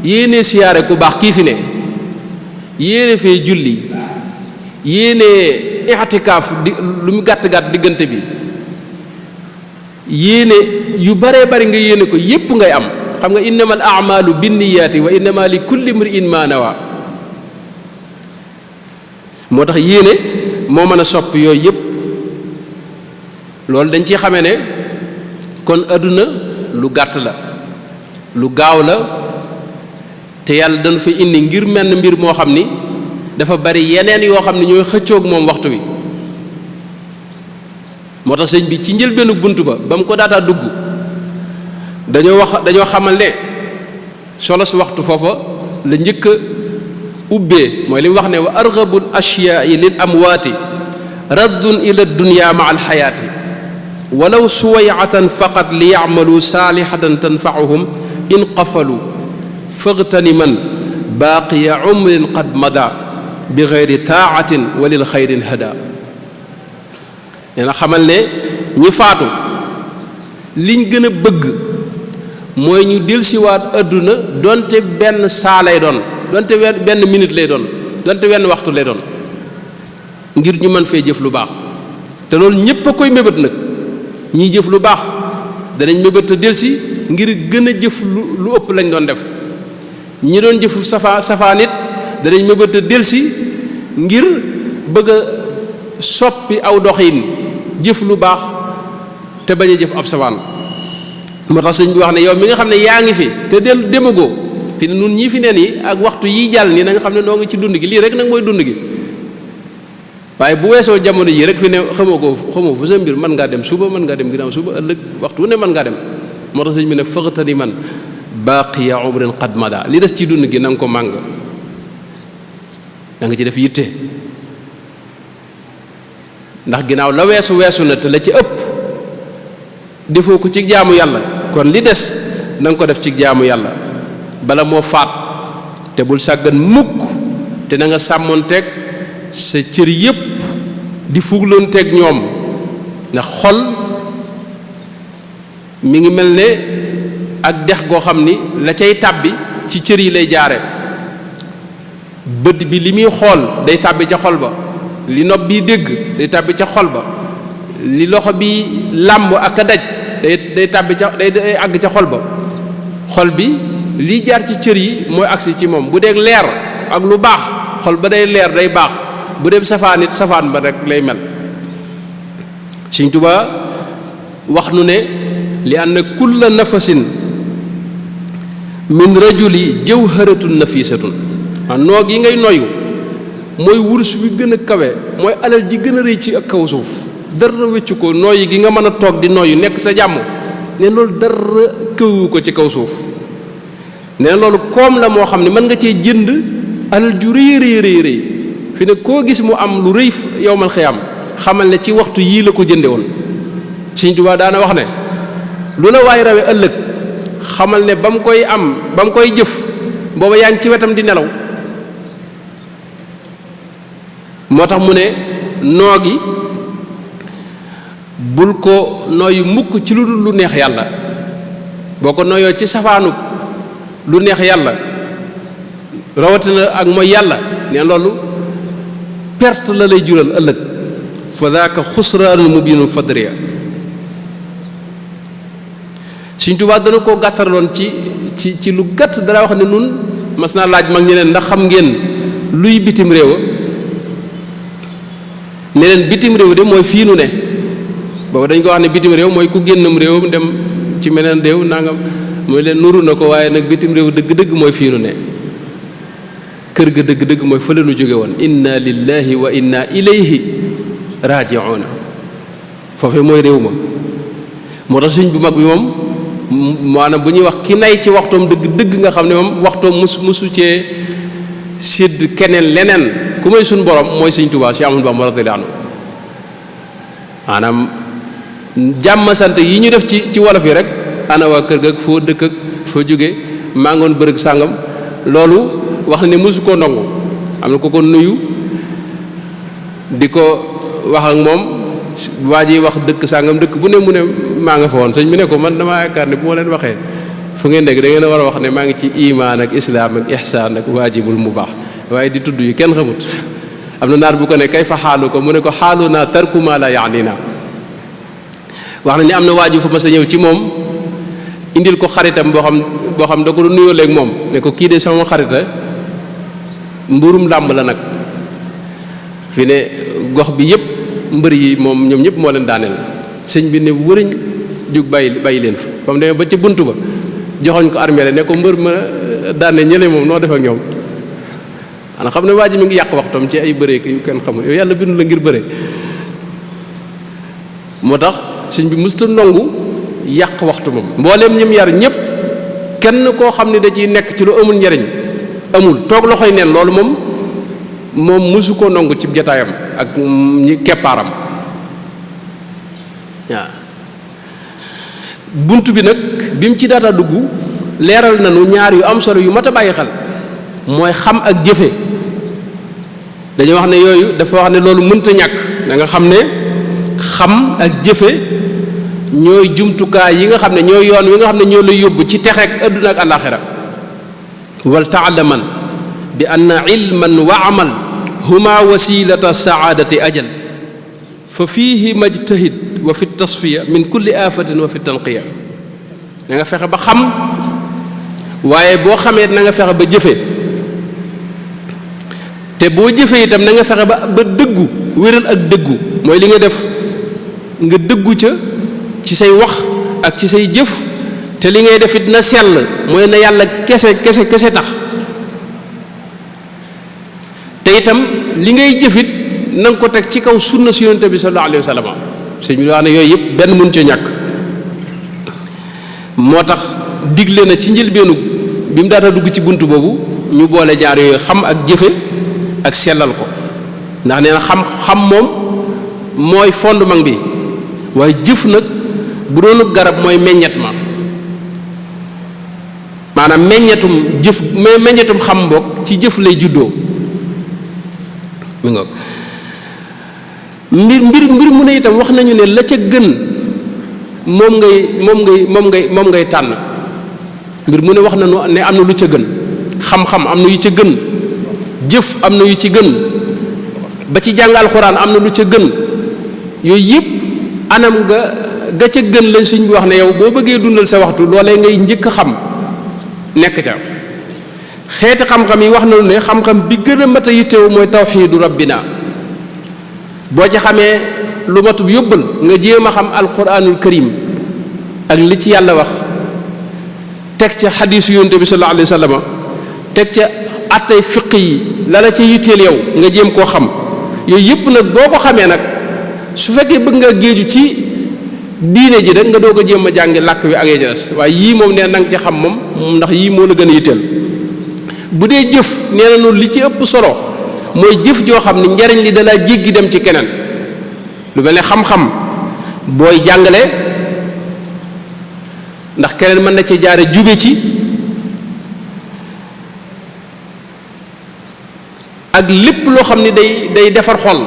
yéene siyaare ku baax kii fi ne yéene fee julli yéene i'tikaaf di lu mu gàtt-gàtt diggante bi yéene yu baree bari nga yéene ko yépp ngay am xam nga innamal a'malu binniyaati wa innama li kulli imri'in ma nawa moo tax yéene moo mën a sopp yooyu yépp loolu dañ ciy xamee ne kon àdduna lu gàtt la lu gaaw la te yàlla dañu fa indi ngir menn mbir moo xam ni dafa bari yeneen yoo xam ne ñooy xëccoog moom waxtu wi moo tax sëñ bi ci njëlbeenu bunt ba mu ko daataa dugg dañoo xamal ne solo si waxtu foofa la njëkk a ubbee mooy li mu wax ne wa arghabul ashyaa'i lil amwaati raddun ila dunya ma al xayaati walaw suwayatan faqat li ya'malu saalihatan tanfa'uhum in qafalu faghtaniman baaqiya umrin qad mada bi ghayri taatin wa lil xayrin hada nee na xamal ne ñi faatu liñ gën a bëgg mooy ñu dellusiwaat àdduna donte benn saa lay doon donte benn minute lay doon donte wenn waxtu lay doon ngir ñu mën fee jëf lu baax te loolu ñépp a koy mébét nag ñiy jëf lu baax danañ mébét a dellusi ngir gën a jëf lu ëpp lañ doon def ñi doon jëfu safaa nit danañ mébét a dellusi ngir bëgg a soppi aw doxin jëf lu baax te bañ a jëf ab safaan moo tax sëñ bi wax ne yow mi nga xam ne yaa ngi fi te demagoo fi ne nun ñii fi neen yi ak waxtu yi jàll nii na nga xam ne noo ngi ci dund gi lii rek nag mooy dund gi waaye bu weesoo jamono ji rek fi ne xamoo fu sa mbir mën ngaa dem suba mën ngaa dem ginnaaw suba ëllëg waxtu ne mën ngaa dem moo tax sëñ bi ne faghtani man baaqiya umrin qad mada li des ci dund gi na nga ko màng da nga ci def yitte ndax ginnaaw la weesu na te la ci ëpp defoo ko ci jaamu yàlla kon li des na nga ko def ci jaamu yàlla bala moo faat te bul sàggan mukk te na nga sàmmoonteeg sa cër yépp di fugloonteeg ñoom ndax xol mi ngi mel ne ak dex goo xam ni la cay tàbbi ci cër yi lay jaare bët bi li muy xool day tàbbi ca xol ba li nopp bi dégg day tàbbi ca xol ba li loxo bi làmb ak a daj day tàbbi ca day àgg ca xol ba xol bi li jaar ci cër yi mooy agsi ci moom bu dee leer ak lu baax xol ba day leer day baax bu dee safaan it safaan ba rek lay mel Sëñ Tuubaa wax nu ne li anna kulla nafasin min rajuli jawharatun nafisatun noog yi ngay noyu mooy wurus bi gën a kawe mooy alal ji gën a rëy ci ak kaw suuf dara wéccu ko nooyi gi nga mën a toog di nooyu nekk sa jàmm ne loolu dara këwu ko ci kaw suuf ne loolu koom la moo xam ne mën nga cee jënd alal ju rëy fi ne koo gis mu am lu rëy yowmal xiyaam xamal ne ci waxtu yii la ko jënde woon Sëñ Tuubaa daana wax ne lu la waay rawe ëllëg xamal ne ba mu koy am ba mu koy jëf booba yaa ngi ci wetam di nelaw moo tax mu ne noo gi bul ko nooyu mukk ci lu dul lu neex yàlla boo ko nooyoo ci safaanu lu neex yàlla rawatina ak mooy yàlla ne loolu perte la lay jural ëllëg fa daaka xusraanul mubiinul fadriya Sëñ Tuubaa dana koo gàttarloon ci lu gàtt dara wax ne nun mas naa laaj mag ñeneen ndax xam ngeen luy bitim réew ne leen bitim réew de mooy fii nu ne boobu dañ ko wax ne bitim réew mooy ku génnam réewam dem ci meneen réew nangam mooy leen nuru na ko waaye nag bitim réew dëgg-dëgg mooy fii nu ne kër ga dëgg-dëgg mooy fa la nu jóge woon inna lillahi wa inna ilayhi raji'un foofu mooy réew ma moo tax sëñ bu mag bi moom maanaam bu ñuy wax ki nay ci waxtoom dëgg nga xam ne moom waxtoom musu cee sédd keneen leneen ku may suñ borom mooy sëñ Tuubaa Cheikh Ahmadou Bamba radiyallahu anhu maanaam jàmm sant yi ñu def ci wolof yi rek ana waa kër ga ak foo dëkk ak foo jóge maa ngoon bërëg sàngam loolu wax na ne mosu koo ndongu am na ko nuyu di ko wax ak moom waa ji wax dëkk sàngam dëkk bu ne mu ne maa nga fa woon sëñ bi ne ko man damaa yaakaar ne bu ma leen waxee fu ngeen dégg da ngeen a war a wax ne maa ngi ci imaan ak islaam ak ihsaan ak waajibul mubaax waaye di tudd yi kenn xamut am na naar bu ko ne kay fa xaalu ko mu ne ko xaalu naa tarku maa la yaanina wax na ni am na waaju fa mas a ñëw ci moom indil ko xaritam boo xam da ko doon nuyoo léegi moom ne ko kii de sama xarita mburum làmb la nag fi ne gox bi yëpp mbër yi moom ñoom ñëpp moo leen daaneel sëñ bi ne wëriñ jug bàyyi leen fa ba mu demee ba ca bunt ba joxoñ ko armée la ne ko mbër ma daane ñële moom noo def ak ñoom xanaa xam ne waa ji mi ngi yàq waxtam ci ay bëree yu kenn xamul yow yàlla bindu la ngir bëre moo tax sëñ bi mësta ndongu yàq waxtu moom mbooleem ñim yar ñëpp kenn koo xam ne da ciy nekk ci lu amul njariñ amul toog loxoy neen loolu moom mësu koo ndongu ci jataayam ak ñi keppaaram waaw bunt bi nag bi mu ci daata dugg leeral nañu ñaar yu am solo yu mat a bàyyi xel mooy xam ak jëfe dañu wax ne yooyu dafa wax ne loolu mënta ñàkk da nga xam ne xam ak jëfe ñooy jumtukaay yi nga xam ne ñooy yoon wi nga xam ne ñoo lay yóbbu ci texeek adduna ak alaxira wal taalaman bi anna ilman wa amal huma wasilata saadati ajal fa fiihi majtahid wa fi tasfiya min kulli afatin wa fi tanqiya na nga fexe ba xam waaye boo xamee na nga fexe ba jëfe te boo jëfee itam na nga fexe ba dëggu wéral ak dëggu mooy li nga def nga dëggu ca ci say wax ak ci say jëf te li ngay def it na sell mooy na yàlla kese tax te itam li ngay jëfit na nga ko teg ci kaw sunna si yonent bi sallallahu alayhi wa sallam sëñ bi wax ne yooyu yëpp benn mun ca ñàkk moo tax digle na ci njëlbeenu bi mu daata dugg ci bunt boobu ñu boole jaar yooyu xam ak jëfe ak sellal ko ndax nee na xam moom mooy fondement bi waaye jëf nag bu doonu garab mooy meññet ma maanaam meññetum xam mbokk ci jëf lay juddoo mi ngoog mbir mu ne itam wax nañu ne la ca gën moom ngay tànn mbir mu ne wax nañu ne am na lu ca gën xam-xam am na yu ca gën jëf am na yu ci gën ba ci jàng alxuraan am na lu ca gën yooyu yëpp anam ga ca gën lañ suñ bi wax ne yow boo bëggee dundal sa waxtu loolee ngay njëkk a xam nekk ca xeeti xam-xam yi wax nañu ne xam-xam bi gën a mat a yittewu mooy tawxiidu rabbina boo ci xamee lu matub yóbbal nga jéem a xam alquranul karim ak li ci yàlla wax teg ca xadiisu yonent bi sallallahu alayhi wa sallam teg ca attay fiq yi la ca yitteel yow nga jéem koo xam yooyu yëpp nag boo ko xamee nag su fekkee bëgg nga géeju ci diine ji rek nga doog a jéem a jàngi làkk wi ak ya des waaye yii moom nee na nga ci xam moom ndax yii moo la gën a yitteel bu dee jëf nee na noonu li ci ëpp solo mooy jëf joo xam ne njariñ li dalaa jéggi dem ci keneen lu mel ne xam-xam booy jàngale ndax keneen mën na ci jaare jube ci ak lépp loo xam ne day defar xol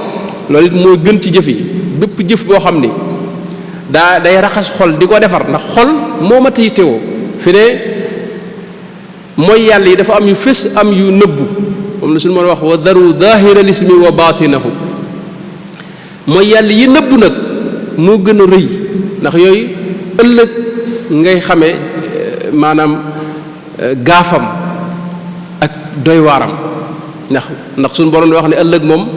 loolu it moo gën ci jëf yi bépp jëf boo xam ni day raxas xol di ko defar ndax xol moo mat a yittewoo fi ne mooy yàlla yi dafa am yu fés am yu nëbbu moom la suñu mën a wax wa daru zahiral ismi wa batinahu mooy yàlla yi nëbbu nag moo gën a rëy ndax yooyu ëllëg ngay xamee maanaam gaafam ak doy waaram ndax suñu borom di wax ne ëllëg moom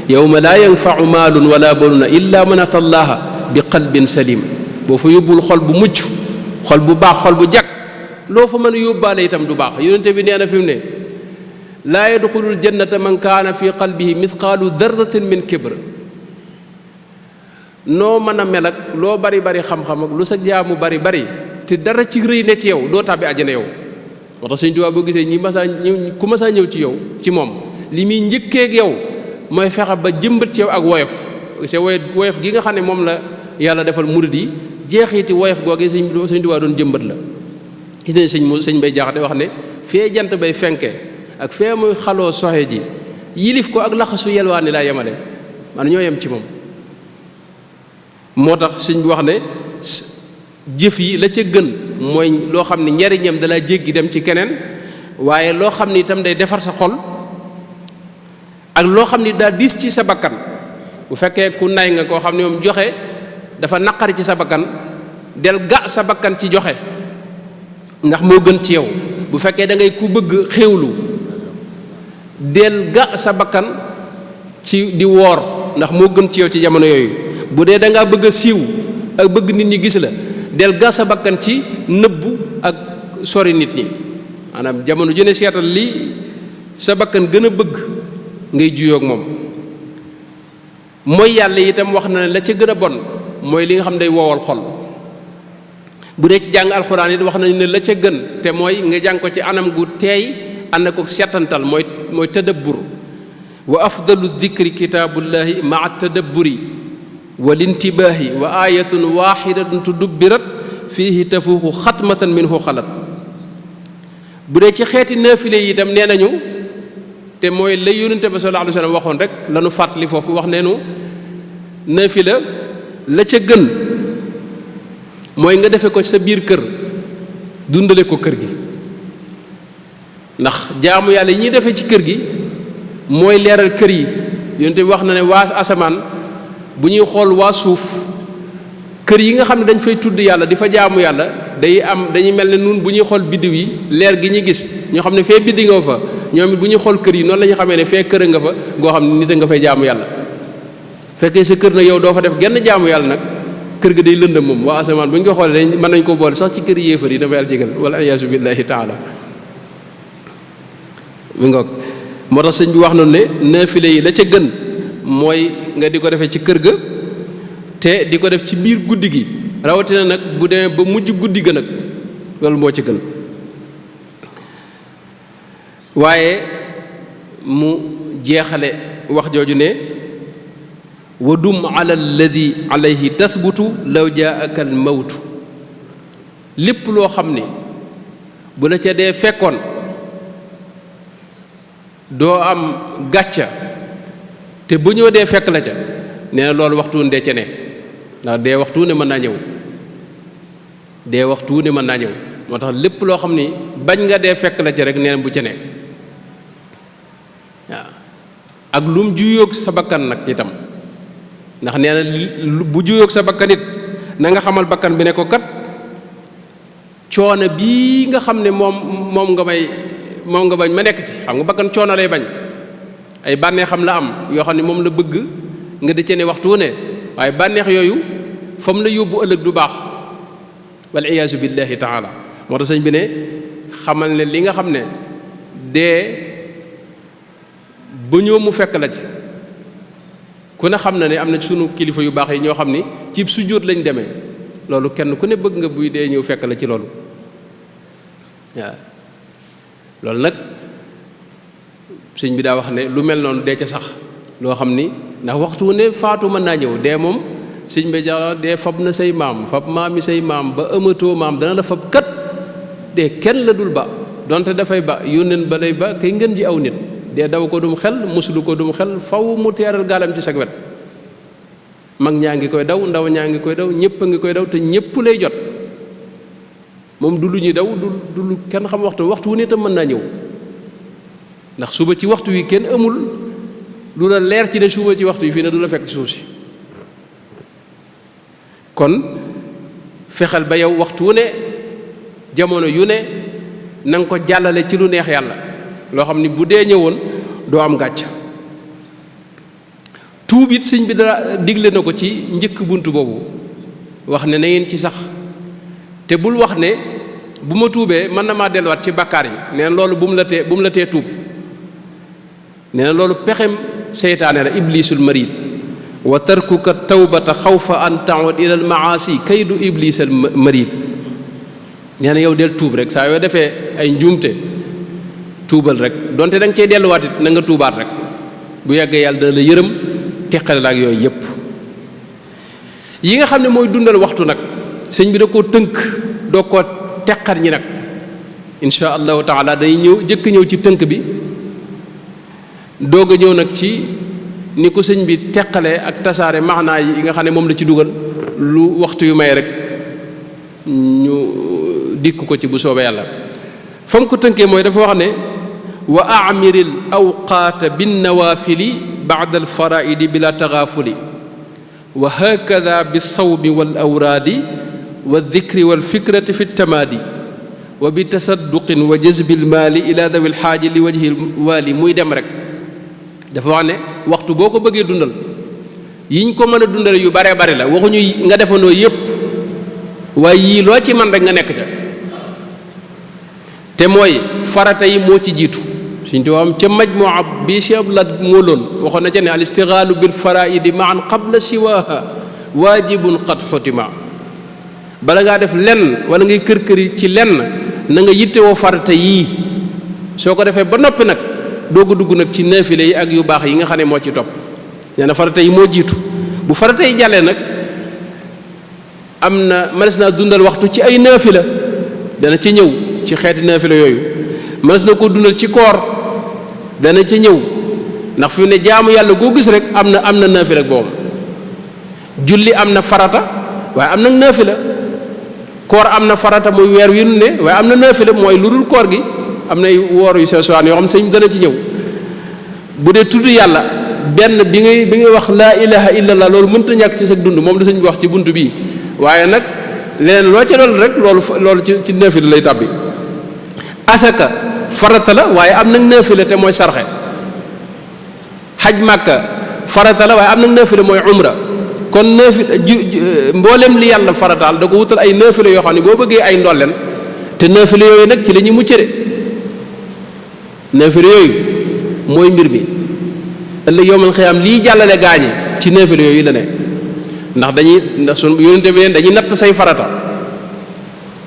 yawma laa yanfau maalun wala banuna illa man ata allaha bi qalbin salim boo fa yóbbul xol bu mucc xol bu baax xol bu jag loo fa mën a yóbbaale itam du baax yonente bi nee na fi mu ne laa yadxulul jannata man kaana fi qalbihi mithqaalu darratin min kibr noo mën a mel ak loo bari bari xam-xam ak lu sa jaamu bari bari te dara ci rëy ne ci yow doo tàbbi àjjana yow. moo tax Sëñ Tuubaa boo gisee ku masaa ñëw ci yow ci moom li muy njëkkee ak yow mooy fexe ba jëmbat ci yow ak woyof c'est woyof gi nga xam ne moom la yàlla defal murid yi jeexiti woyof googu Sëñ Tuubaa doon jëmbat la. gis nañ sëñ Bay Jaxate wax ne fee jant bay fenke ak fee muy xaloo soxe ji yilif ko ak laxasu yelwaani laa yemale man ñoo yem ci moom. moo tax sëñ bi wax ne jëf yi la ca gën mooy loo xam ne njariñam dalaa jéggi dem ci keneen waaye loo xam ni itam day defar sa xol ak loo xam ni daa diis ci sa bakkan. bu fekkee ku nay nga koo xam ne moom joxe dafa naqari ci sa bakkan del ga sa bakkan ci joxe ndax moo gën ci yow. bu fekkee da ngay ku bëgg xéewlu del ga sa bakkan ci di woor ndax moo gën ci yow ci jamono yooyu. bu dee da ngaa bëgg a siiw ak bëgg nit ñi gis la del gas sa bakkan ci nëbbu ak sori nit ñi maanaam jamono ju ne seetal li sa bakkan gën a bëgg ngay juyoog moom. mooy yàlla itam wax na ne la ca gën a bon mooy li nga xam day wowal xol. bu dee ci jàng alxuraan it wax nañu ne la ca gën te mooy nga jàng ko ci anam gu teey ànd ko setantal mooy tadabbur. wa afdalu dikri kitaabullahi maa tadabburi wal intibaahi wa ayatun waxidatun tudubbirat fiihi tafuuxu xatmatan minhu xalat. bu dee ci xeeti naafile yi itam nee nañu te mooy la yonente ba sallallahu alayhi wa sallam waxoon rek lanu fàttali foofu wax neenu naafila la ca gën mooy nga defe ko sa biir kër dundale ko kër gi ndax jaamu yàlla yi ñuy defee ci kër gi mooy leeral kër yi. yonente bi wax na ne waa asamaan bu ñuy xool waa suuf kër yi nga xam ne dañ fay tudd yàlla di fa jaamu yàlla dañuy mel ne nun bu ñuy xool biddiw yi leer gi ñu gis ñoo xam ne fee biddi nga fa ñoom it bu ñuy xool kër yi noonu la ñu xamee ne fee kër nga fa goo xam ne nit a nga fay jaamu yàlla. fekkee sa kër nag yow doo fa def genn jaamu yàlla nag kër ga day lëndëm moom waa asamaan bu ñu ko xoolee mën nañ ko boole sax ci kër yéefar yi dafa yàlla jégal wala iyaasu billahi taala mi ngoog. moo tax sëñ bi wax noonu ne naafile yi la ca gën mooy nga di ko defee ci kër ga te di ko def ci biir guddi gi rawatina nag bu demee ba mujj guddi ga nag loolu moo ci gën. waaye mu jeexale wax jooju ne wa dum ala alladi alayhi tasbutu law jaaka al mawtu. lépp loo xam ni bu la ca dee fekkoon doo am gàcca te bu ñëw dee fekk la ca nee na loolu waxtu dee ca ne ndax dee waxtu ne mën naa ñëw dee waxtu ne mën naa ñëw. moo tax lépp loo xam ni bañ nga dee fekk la ca rek nee na bu ca ne waaw ak lum juyoog sa bakkan nag itam ndax nee na bu juyoog sa bakkan it na nga xamal bakkan bi ne ko kat coono bii nga xam ne moom nga bañ ma nekk ci xam nga bakkan coono lay bañ ay bànneex xam la am yoo xam ne moom la bëgg nga di ca ne waxtu ne waaye bànneex yooyu fa mu la yóbbu ëllëg du baax wal iyaazu billahi taala. moo tax sëñ bi ne xamal ne li nga xam ne dee ba ñëw mu fekk la ci ku ne xam na ne am na sunu kilifa yu baax yi ñoo xam ni ci sujjóot lañ demee loolu kenn ku ne bëgg nga buy dee ñëw fekk la ci loolu waaw. loolu nag sëñ bi daa wax ne lu mel noonu dee ca sax loo xam ni ndax waxtu ne faatu mën naa ñëw dee moom sëñ bi ja dee fab na say maam fab maami say maam ba ëmatoo maam dana la fab kat dee kenn la dul ba donte dafay ba yónneen ba lay ba kay ngeen ji aw nit dee daw ko dum xel musulu ko dum xel faw mu teeral gaalam ci sag wet. mag ñaa ngi koy daw ndaw ñaa ngi koy daw ñëpp a ngi koy daw te ñëpp lay jot moom du lu ñuy daw du lu kenn xam waxtu wu ne tam mën naa ñëw ndax suba ci waxtu wi kenn amul lu la leer ci ne suba ci waxtu wi fii ne du la fekk ci suuf si. kon fexeel ba yow waxtu wu ne jamono yu ne na nga ko jàllale ci lu neex yàlla loo xam ni bu dee ñëwoon doo am gàcc. tuub it sëñ bi dara digle na ko ci njëkk bunt boobu wax ne na ngeen ci sax te bul wax ne bu ma tuubee mën na maa delluwaat ci bàkkaar yi nee na loolu bu mu la tee tuub nee na loolu pexem seytaane la iblisul marid wa tarkuka tawbata xawfa an taud ila al maasi kaydu iblis al marid. nee na yow del tuub rek saa yoo defee ay njuumte tuubal rek donte da nga cey delluwaat it na nga tuubaat rek bu yàggee yàlla dana la yërëm teqale la ak yooyu yépp yi nga xam ne mooy dundal waxtu nag sëñ bi da koo tënk doo ko teqar ñi nag insha allahu taala day jëkk ñëw ci tënk bi doog a ñëw nag ci ni ko sëñ bi teqalee ak tasaare maanaa yi nga xam ne moom la ci dugal lu waxtu yu may rek ñu dikk ko ci bu soobee yàlla fa mu ko tënkee mooy dafa wax ne wa amiril awqaata bin nawaafili ba'da al faraidi bila tagaafuli wa hakada bi sawmi wal awraadi wa dikri wal fikrati fi tamaadi wa bi tasadduqin wa jazbil maali ila dawil xaaji li wajhi waali muy dem rek dafa wax ne waxtu boo ko bëggee dundal yiñ ko mën a dundal yu bare bare la waxuñu nga defandoo yépp waaye yii loo ci man rek nga nekk ca te mooy farata yi moo ci jiitu suñ te am ca majmu'a bi Cheikh la moo loon waxoon na ca ne al istigaalu bil faraidi maan qabla siwaha waajibun qad xutima bala ngaa def lenn wala ngay kër-këri ci lenn na nga yittewoo farata yii soo ko defee ba noppi nag doog a dugg nag ci naafile yi ak yu baax yi nga xam ne moo ci topp nee na farata yi moo jiitu bu farata yi jàllee nag am na mënees naa dundal waxtu ci ay naafila dana ci ñëw ci xeeti naafila yooyu mënees na ko dundal ci koor dana ci ñëw ndax fi ne jaamu yàlla goo gis rek am na naafila boobu julli am na farata waaye am na naafila koor am na farata muy weer wi nu ne waaye am na naafila mooy lu dul koor gi am nay woor yu sew sewaan yoo xam sëñ dana ci ñëw bu dee tudd yàlla benn bi ngay wax laa ilaha illallah loolu mënta ñàkk ci sa dund moom la sëñ bi wax ci bunt bii waaye nag leneen loo ca doon rek loolu ci naafila lay tàbbi asaka farata la waaye am nag naafila te mooy sarxe xaj màkka farata la waaye am nag naafila mooy umra kon naafila mboolem li yàlla farataal da ko wutal ay naafila yoo xam ne boo bëggee ay ndolleen te naafila yooyu nag ci la ñuy mucc de naafila yooyu mooy mbir mi ëllëg yowmal xiyaam lii jàllale gaañi ci naafila yooyu la ne ndax sunu yonente bi leen dañuy natt say farata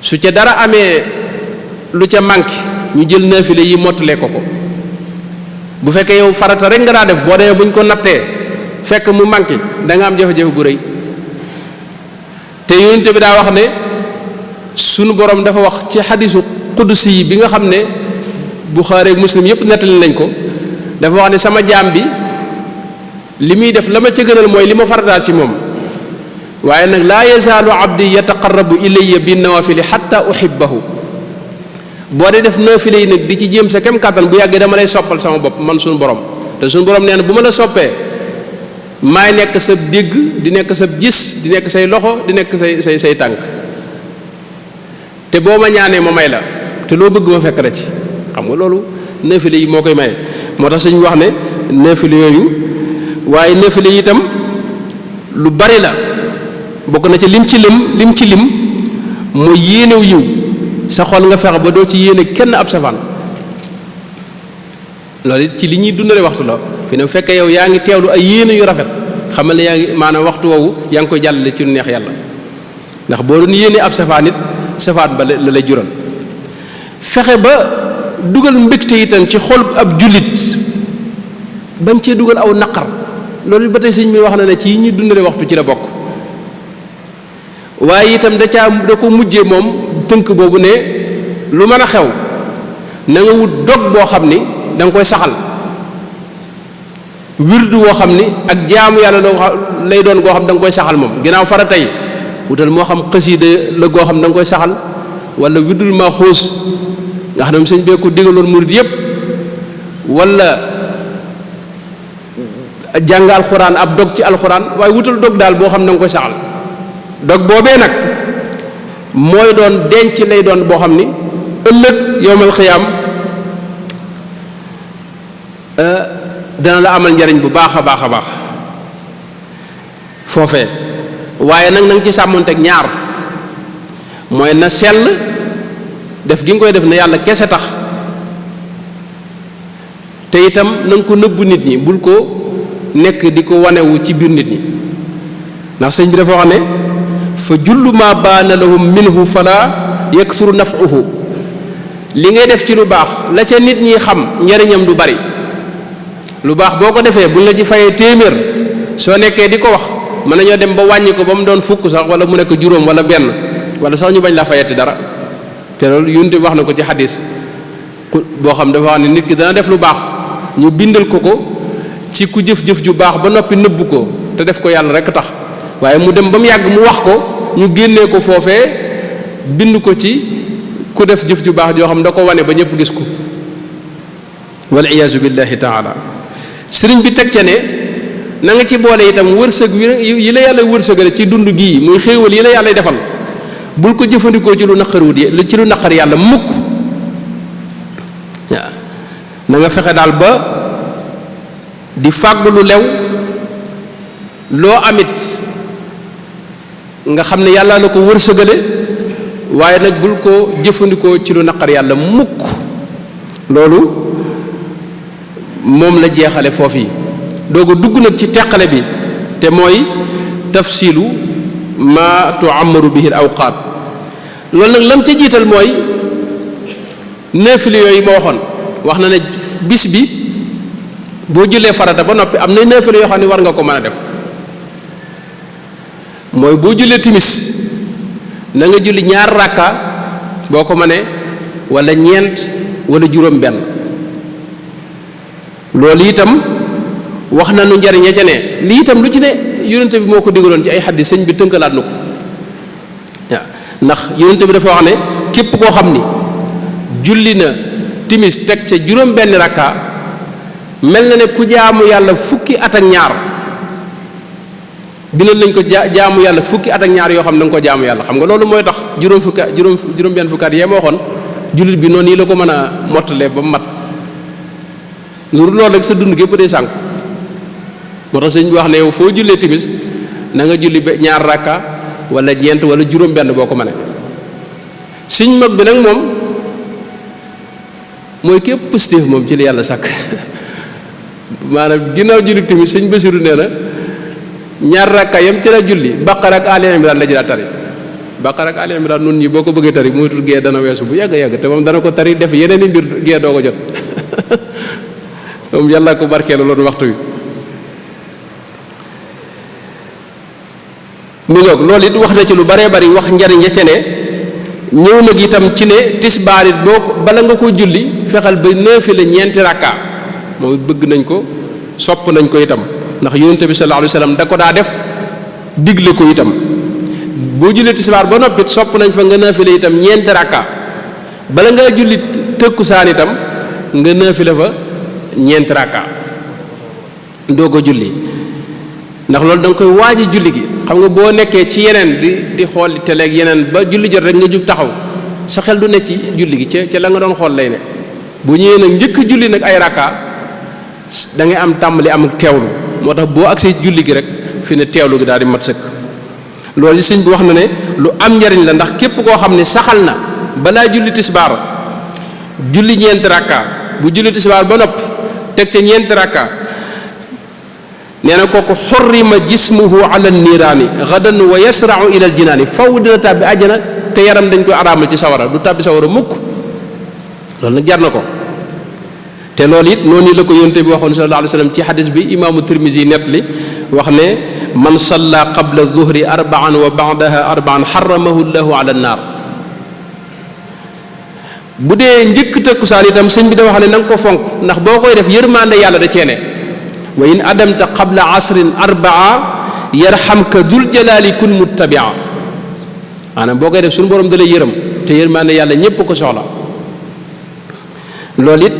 su ca dara amee lu ca manqué ñu jël naafila yi mottalee ko bu fekkee yow farata rek nga daa def boo demee bu ñu ko nattee fekk mu manqué da nga am jafe-jafe bu rëy te yonente bi daa wax ne sunu borom dafa wax ci xadisu qudsi yi bi nga xam ne Buxaari ak Muslim yépp nettali nañ ko dafa wax ne sama jaam bi li muy def la ma ca gënal mooy li ma farataal ci moom waaye nag laa yazaalu abdi yataqarrabu ilayya bin nawafili xatta uhibbahu boo dee def naafile yi nag di ci jéem sa kem kàttan bu yàggee dama lay soppal sama bopp man suñu borom te suñu borom nee na bu ma la soppee maay nekk sa dégg di nekk sa gis di nekk say loxo di nekk say tànk te boo ma ñaanee ma may la te loo bëgg ma fekk la ci xam nga loolu naafile yi moo koy maye moo tax suñu wax ne naafile yooyu waaye naafile yi itam lu bari la bokk na ci lim ci lim mooy yéenew yiw sa xol nga fexe ba doo ci yéene kenn ab safaan loolu it ci li ñuy dundale waxtu la fi ne fekkee yow yaa ngi teewlu ay yéene yu rafet xamal ne yaa ngi maanaam waxtu woowu yaa ngi koy jàllale ci lu neex yàlla ndax boo doon yéene ab safaan it safaan ba la lay jural fexe ba dugal mbégte itam ci xol ab jullit bañ cee dugal aw naqar loolu ba tey sëñ mi wax na ne ci yi ñuy dundale waxtu ci la bokk waaye itam da ko mujjee moom tënk boobu ne lu mën a xew na nga wut dog boo xam ni da nga koy saxal wirdu woo xam ni ak jaamu yàlla lay doon goo xam da nga koy saxal moom ginnaaw fara tey wutal moo xam xasiida la goo xam da nga koy saxal wala wirdul ma xuus nga xam ne sëñ bee ko digaloon murid yépp wala jàng alxuraan ab dog ci alxuraan waaye wutal dog daal boo xam ne da nga koy saxal dog boobee nag mooy doon denc lay doon boo xam ni ëllëg yowmal xiyaam dana la amal njariñ bu baax a baax a baax foofee waaye nag na nga ci sàmmonteeg ñaar mooy na sell def gi nga koy def na yàlla kese tax te itam na nga ko nëbbu nit ñi bul ko nekk di ko wanewu ci biir nit ñi ndax sëñ bi dafa wax ne fa jullu ma baana lahum minhu fala yaksuru naf'uhu li ngay def ci lu baax la ca nit ñi xam njariñam du bari lu baax boo ko defee buñ la ci fayee téeméer soo nekkee di ko wax mën nañoo dem ba wàññi ko ba mu doon fukk sax wala mu nekk juróom wala benn wala sax ñu bañ la fayati dara te loolu yunte wax na ko ci xadis boo xam dafa wax ne nit ki dana def lu baax ñu bindal ko ci ku jëf-jëf ju baax ba noppi nëbbu ko te def ko yàlla rekk tax waaye mu dem ba mu yàgg mu wax ko ñu génnee ko foofee bind ko ci ku def jëf ju baax joo xam da ko wane ba ñëpp gis ko wal iyaazu billahi taala sëriñ bi teg ca ne na nga ci boole itam wërsëg yi la yàlla wërsëgale ci dund gii muy xéewal yi la yàlla defal bul ko jëfandikoo ci lu naqariwut ci lu naqar yàlla mukk waaw na nga fexe daal ba di fàgg lu lew loo amit nga xam ne yàlla la ko wërsëgale waaye nag bul ko jëfandikoo ci lu naqar yàlla mukk loolu moom la jeexale foofu yi dooga dugg nag ci teqale bi te mooy tafsilu ma tu'ammaru bihi al-awqaat loolu nag lam ca jiital mooy naafila yooyu ma waxoon wax na ne bis bi boo jullee farata ba noppi am na naafila yoo xam ne war nga ko mën a def mooy boo jullee timis na nga julli ñaar rakka boo ko mënee wala ñeent wala juróom benn loolu itam wax na nu njariñ ca ne lii itam lu ci ne yonente bi moo ko digaloon ci ay xaddis sëñ bi tënkalaat na ko waaw ndax yonente bi dafa wax ne képp koo xam ni julli na timis teg ca juróom benn rakka mel na ne ku jaamu yàlla fukki at ak ñaar bindal nañ ko jaamu yàlla fukki at ak ñaar yoo xam ne da nga ko jaamu yàlla xam nga loolu mooy tax juróom benn fukki at yee ma waxoon jullit bi noonu nii la ko mën a mottalee ba mu mat loolu rek sa dund gépp dee sànk moo tax sëñ bi wax ne yow foo jullee timis na nga julli ñaar rakka wala ñeent wala juróom benn boo ko mënee sëñ mag bi nag moom mooy képp positif moom ci li yàlla sàkk maanaam ginnaaw julli timis sëñ Basiru nee na ñaar rakka yam ci la julli Baqara ak Ali Imran la ji daa tari Baqara ak Ali Imran nun ñi boo ko bëggee tari muy tur gee dana weesu bu yàgg te moom dana ko tari def yeneen i mbir gee doo ko jot moom yàlla ko barkeelu loolu waxtu wi mi ngoog loolu it wax na ci lu baree bari wax njariñ ya ca ne ñëw nag itam ci ne tisbaar it boo bala nga ko julli fexal ba naafila ñeenti rakka moom bëgg nañ ko sopp nañ ko itam ndax yonent bi sallallahu alayhi wasallam da ko daa def digle ko itam boo jullee tisbaar ba noppit sopp nañ fa nga naafila itam ñeenti rakka bala ngaa julli tëkkusaan itam nga naafila fa ñeenti rakka doo ko julli ndax loolu da nga koy waaji julli gi xam nga boo nekkee ci yeneen di xool télé ak yeneen ba julli jot rek nga jug taxaw sa xel du ne ci julli gi ca la nga doon xool lay ne bu ñëwee nag njëkk julli nag ay rakka da ngay am tàmbali am ak teewlu moo tax boo agsee julli gi rek fi ne teewlu gi daal di mat sëkk loolu sëñ bi wax na ne lu am njariñ la ndax képp koo xam ne saxal na balaa julli tisbaar julli ñeenti rakka bu julli tisbaar ba noppi teg ca ñeenti rakka nee na kooku xurrima jismuhu ala niiraani gadan wa yasrau ila aljinaani faw dina tàbbi àjjana te yaram dañ koy araamal ci sawara du tàbbi sawara mukk loolu nag jar na ko te loolu it noonu la ko yonte bi waxoon sallallahu alayhi wa sallam ci xadis bi imaamu Tirmisi nett li wax ne man salla qabla zuhri arbaan wa baadaha arbaan xaramahu llahu ala annaar bu dee njëkk tëkkusaan itam sëñ bi da wax ne na nga ko fonk ndax boo koy def yërmande yàlla da ceene wa in adamta qabla asrin arbaa yarhamka dul jalaali kun muttabia maanaam boo koy def suñu borom da lay yërëm te yërmande yàlla ñépp ko soxla loolu it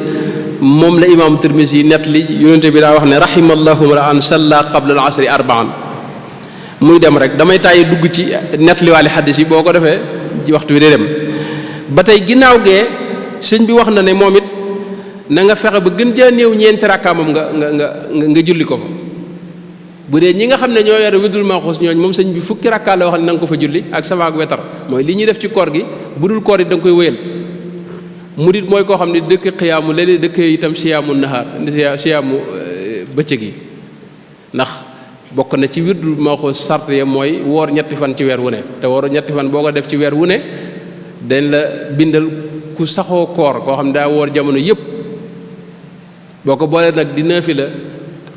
moom la imaam Tirmisi nett li yonente bi daa wax ne rahimallahu an salla qabla al asri arbaan muy dem rek damay tàyyi dugg ci nett li waale xaddis yi boo ko defee ci waxtu wi day dem ba tey ginnaaw gee sëñ bi wax na ne moom it na nga fexe ba gën jaa néew ñeenti rakka moom nga julli ko fa bu dee ñi nga xam ne ñoo yore wirdul maxuus ñooñ moom sëñ bi fukki rakka la wax ne na nga ko fa julli ak safa ak wetar mooy li ñuy def ci koor gi bu dul koor yi da nga koy wéyal murit mooy koo xam ne dëkk xiyaamu léeg-léeg dëkk itam siyaamu nahaar siyaamu bëccëg yi ndax bokk na ci wirdu Maaxuus sart ya mooy woor ñetti fan ci weer wu ne te woor ñetti fan boo ko def ci weer wu ne dañ la bindal ku saxoo koor koo xam ne daa woor jamono yépp boo ko boolee nag di naafila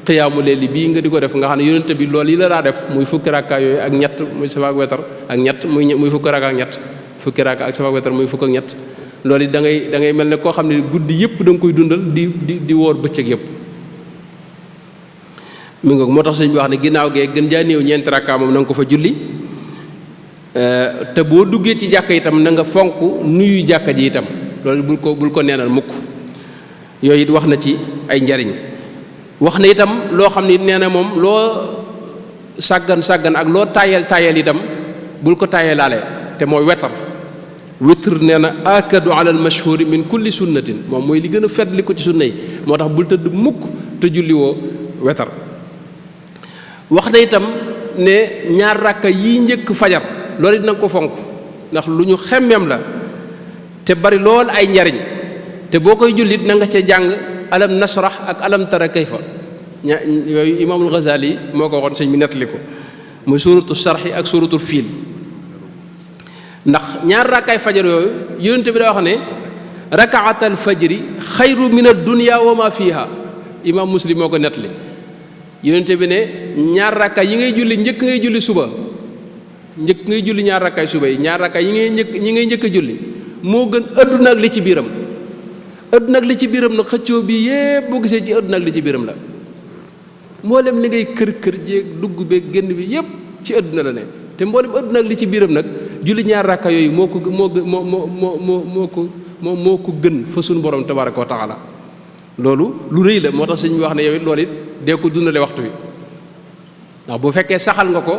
xiyaamu leeli bii nga di ko def nga xam ne yonent bi loolu yi la daa def muy fukki rakka yooyu ak ñett muy safa ak wetar ak ñett muy fukki rakka ak ñett fukki rakka ak safa ak wetar muy fukk ak ñett loolu it da ngay mel ne koo xam ne guddi yépp da nga koy dundal di woor bëccëg yépp mi ngoog moo tax sëñ bi wax ne ginnaaw gee gën jaa néew ñeenti rakka moom na nga ko fa julli te boo duggee ci jàkka itam na nga fonk nuyu jàkka ji itam loolu bul ko neenal mukk yooyu it wax na ci ay njariñ wax na itam loo xam ni nee na moom loo sàggan ak loo taayal itam bul ko taayalaale te mooy wetar witr nee na akadu ala al mashhuri min kulli sunnatin moom mooy li gën a fedd li ko ci sunna yi moo tax bul tëdd mukk te julliwoo wetar wax na itam ne ñaar rakka yi njëkk fajar loolu it na nga ko fonk ndax lu ñu xemmeem la te bari lool ay njariñ te boo koy jullit na nga ca jàng alam nasrah ak alam tara kayfa yooyu imaamul Ghazali moo ko waxoon sëñ bi nettali ko muy suuratu sarxi ak suuratul fiil ndax ñaar rakkaay fajar yooyu yonent bi daa wax ne rakaatal fajri xayru min ad-dunya wa ma fiha imaam Muslim moo ko nettali yonent bi ne ñaar rakkaay yi ngay julli njëkk ngay julli suba njëkk ngay julli ñaar rakkaay suba yi ñaar rakkaay yi ngay njëkk a julli moo gën àdduna ak li ci biiram àdduna ak li ci biiram nag xëccoo bi yépp boo gisee ci àdduna ak li ci biiram la mboolem li ngay kër jéeg dugg beeg génn bi yépp ci àdduna la ne te mboolem àdduna ak li ci biiram nag julli ñaar rakka yooyu moo ko gën fa suñu borom tabaraka wa taala loolu lu rëy la moo tax sëñ bi wax ne yow it loolu it dee ko dundale waxtu wi ndax bu fekkee saxal nga ko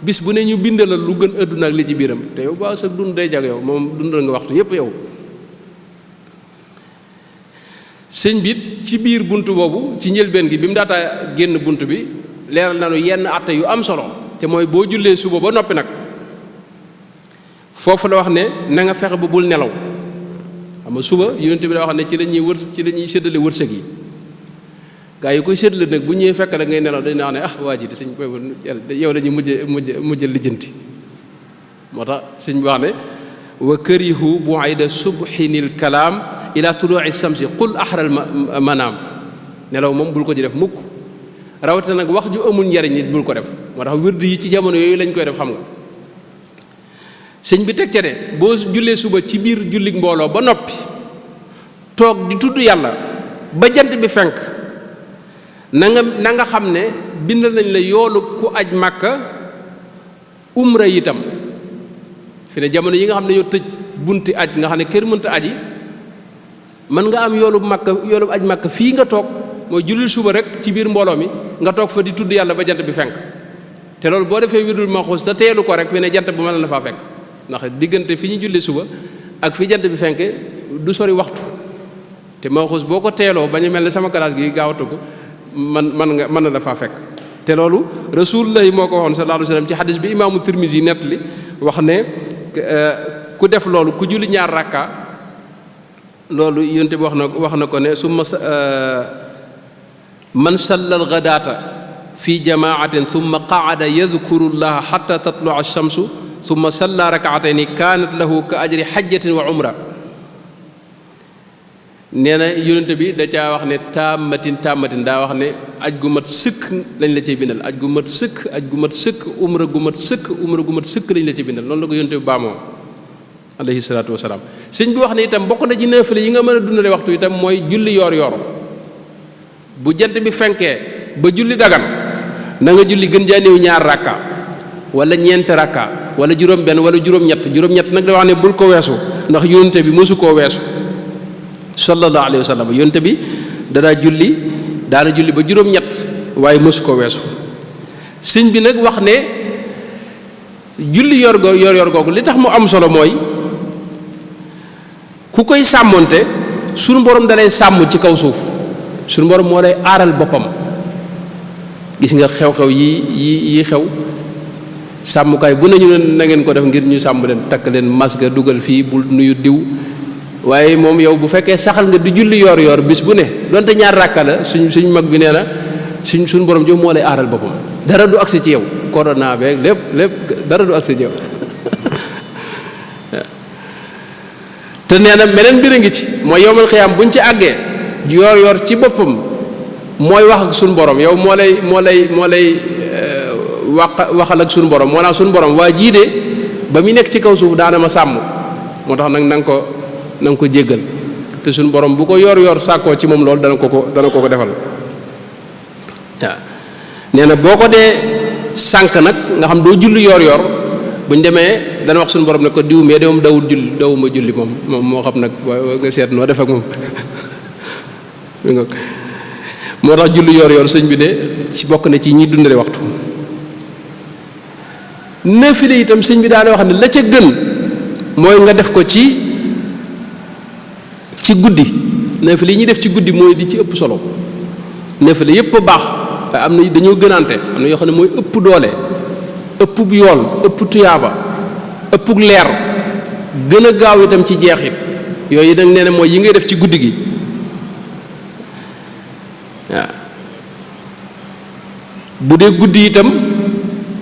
bis bu ne ñu bindalal lu gën àdduna ak li ci biiram te yow ba sa dund day jag yow moom dundal nga waxtu yépp yow sëñ bi ci biir bunt boobu ci njëlbeen gi bi mu daata génn bunt bi leeral nañu yenn atte yu am solo te mooy boo jullee suba ba noppi nag foofu la wax ne na nga fexe ba bul nelaw xam nga suba yonent bi daa wax ne ci la ñuy séddale wërsëg yi gaa yi koy séddale nag bu ñëwee fekk la ngay nelaw dañ naa ne waa ji de sëñ yow la ñuy mujj lijjanti moo tax sëñ bi wax ne wa karihu bu'ayda subhinil kalaam ila tulu'i samsi qul ahral manaam nelaw moom bul ko ci def mukk rawatina nag wax ju amul njariñ nit bul ko def moo tax wird yi ci jamono yooyu lañ koy def xam nga sëñ bi teg ca ne boo jullee suba ci biir jullik mbooloo ba noppi toog di tudd yàlla ba jant bi fenk na nga xam ne bindal nañ la yoolu ku aj màkka umra itam fi ne jamono yi nga xam ne yoo tëj bunti aj nga xam ne kër mënta aji mën nga am yoolu aj màkka fii nga toog mooy jullil suba rek ci biir mbooloo mi nga toog fa di tudd yàlla ba jant bi fenk te loolu boo defee wirdul Maxuus te teelu ko rek fi ne jant bu mën na faa fekk ndax diggante fi ñu julli suba ak fi jant bi fenk du sori waxtu te Maxuus boo ko teeloo ba ñu mel ne sama classe gi gaawatu ko mën na la faa fekk te loolu Rasulullah moo ko waxoon sallallahu alayhi wasallam ci xadis bi imaamu Tirmisi nettali wax ne ku def loolu ku julli ñaar rakka loolu yonte bi wax na ko ne summa man salla al-ghadaata fi jamaatin thumma qaada yadhkuru llaha hatta tatlu'a ash-shamsu thumma salla rak'atayni kaanat lahu ka ajri hajjatin wa umra nee na yonent bi da caa wax ne tàmmatin daa wax ne aj gu mat sëkk lañ la cay bindal aj gu mat sëkk umra gu mat sëkk lañ la cay bindal noonu la ko yonent bi baamoo alayhi salaatu wasalaam sëñ bi wax ne itam bokk na ci naafila yi nga mën a dundale waxtu itam mooy julli yoor bu jant bi fenkee ba julli dagan na nga julli gën jaa néew ñaar rakka wala ñeenti rakka wala juróom benn wala juróom-ñett nag da wax ne bul ko weesu ndax yonent bi mosu koo weesu sallallahu alayhi wa sallam yonte bi daana julli ba juróom-ñett waaye mësu ko weesu sëñ bi nag wax ne julli yor googu li tax mu am solo mooy ku koy sàmmonte sunu borom dalay sàmm ci kaw suuf sunu borom moo lay aaral boppam gis nga xew-xew yi xew sàmmukaay bu nañu na ngeen ko def ngir ñu sàmm leen takk leen masga dugal fii bul nuyu diw waaye moom yow bu fekkee saxal nga di julli yoor bis bu ne donte ñaar ràkka la suñ mag bi nee na suñ borom jëm moo lay aaral boppam dara du agsi ci yow corona beeg lépp dara du agsi ci yow te nee na meneen mbir a ngi ci mooy yowmal xiyaam buñ ci àggee yor ci boppam mooy wax ak suñ borom yow moo lay waxal ak suñ borom moo naa suñ borom waa jii de ba muy nekk ci kaw suuf daana ma sàmm moo tax nag na nga ko jéggal te suñ borom bu ko yor sàkkoo ci moom loolu dana ko defal waaw nee na boo ko dee sànq nag nga xam doo julli yor buñ demee dana wax suñu borom ne ko diw mais de moom dawuma julli moom moo xam nag nga seet noo def ak moom moo tax julli yor sëñ bi de ci bokk na ci ñi dundale waxtu naafile itam sëñ bi daana wax ne la ca gën mooy nga def ko ci guddi naafile yi ñuy def ci guddi mooy di ci ëpp solo naafile yépp a baax waaye am na dañoo gënaante am na yoo xam ne mooy ëpp doole ëpp bu yool ëpp tuyaaba ëpp leer gën a gaaw itam ci jeexit yooyu nag nee na mooy yi ngay def ci guddi gi waaw bu dee guddi itam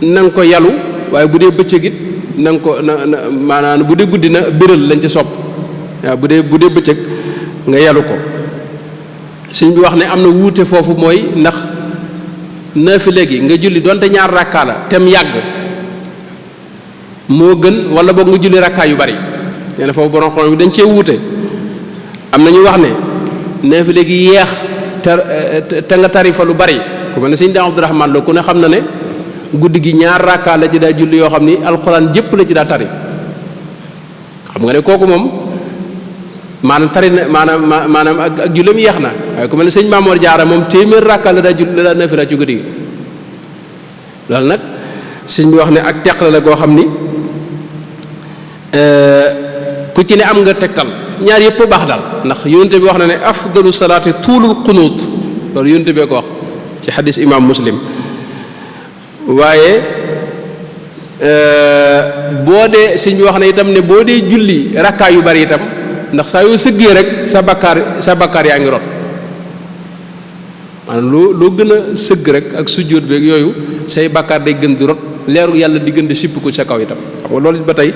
na nga ko yalu waaye bu dee bëccëg it na nga ko maanaam bu dee guddi na béral lañ ci sopp waaw bu dee bëccëg nga yalu ko sëñ bi wax ne am na wuute foofu mooy ndax naafile gi nga julli donte ñaar rakkaa la tem yàgg moo gën wala boog nga julli rakkaa yu bari nee na foofu borom xam bi dañ cee wuute am na ñu wax ne naafile gi yeex te nga tari fa lu bari ku mel ne sëñ Daam Abdurahmaan Lo ku ne xam na ne guddi gi ñaar rakkaa la ci daa julli yoo xam ni alxuraan jëpp la ci daa tari xam nga ne kooku moom maanaam tari na maanaam ak julleem yeex na waaye ku mel ne sëñ Maamoor Jaara moom téeméer rakkaa la daa julli la daa naafila ci guddi gi loolu nag sëñ bi wax ne ak teqale la goo xam ni ku ci ne am nga tegtal ñaar yëpp baax daal ndax yonente bi wax na ne afdalu salaati tuulul xunuut loolu yonente bee ko wax ci xadis imam Muslim waaye boo dee sëñ bi wax na itam ne boo dee julli rakkaa yu bari itam ndax saa yoo sëggee rek sa bakkaar yaa ngi rot maanaam loo gën a sëgg rek ak sujjóot beeg yooyu say bakkaar day gën di rot leeru yàlla di gën di sipp ko sa kaw itam xam nga loolu ba tey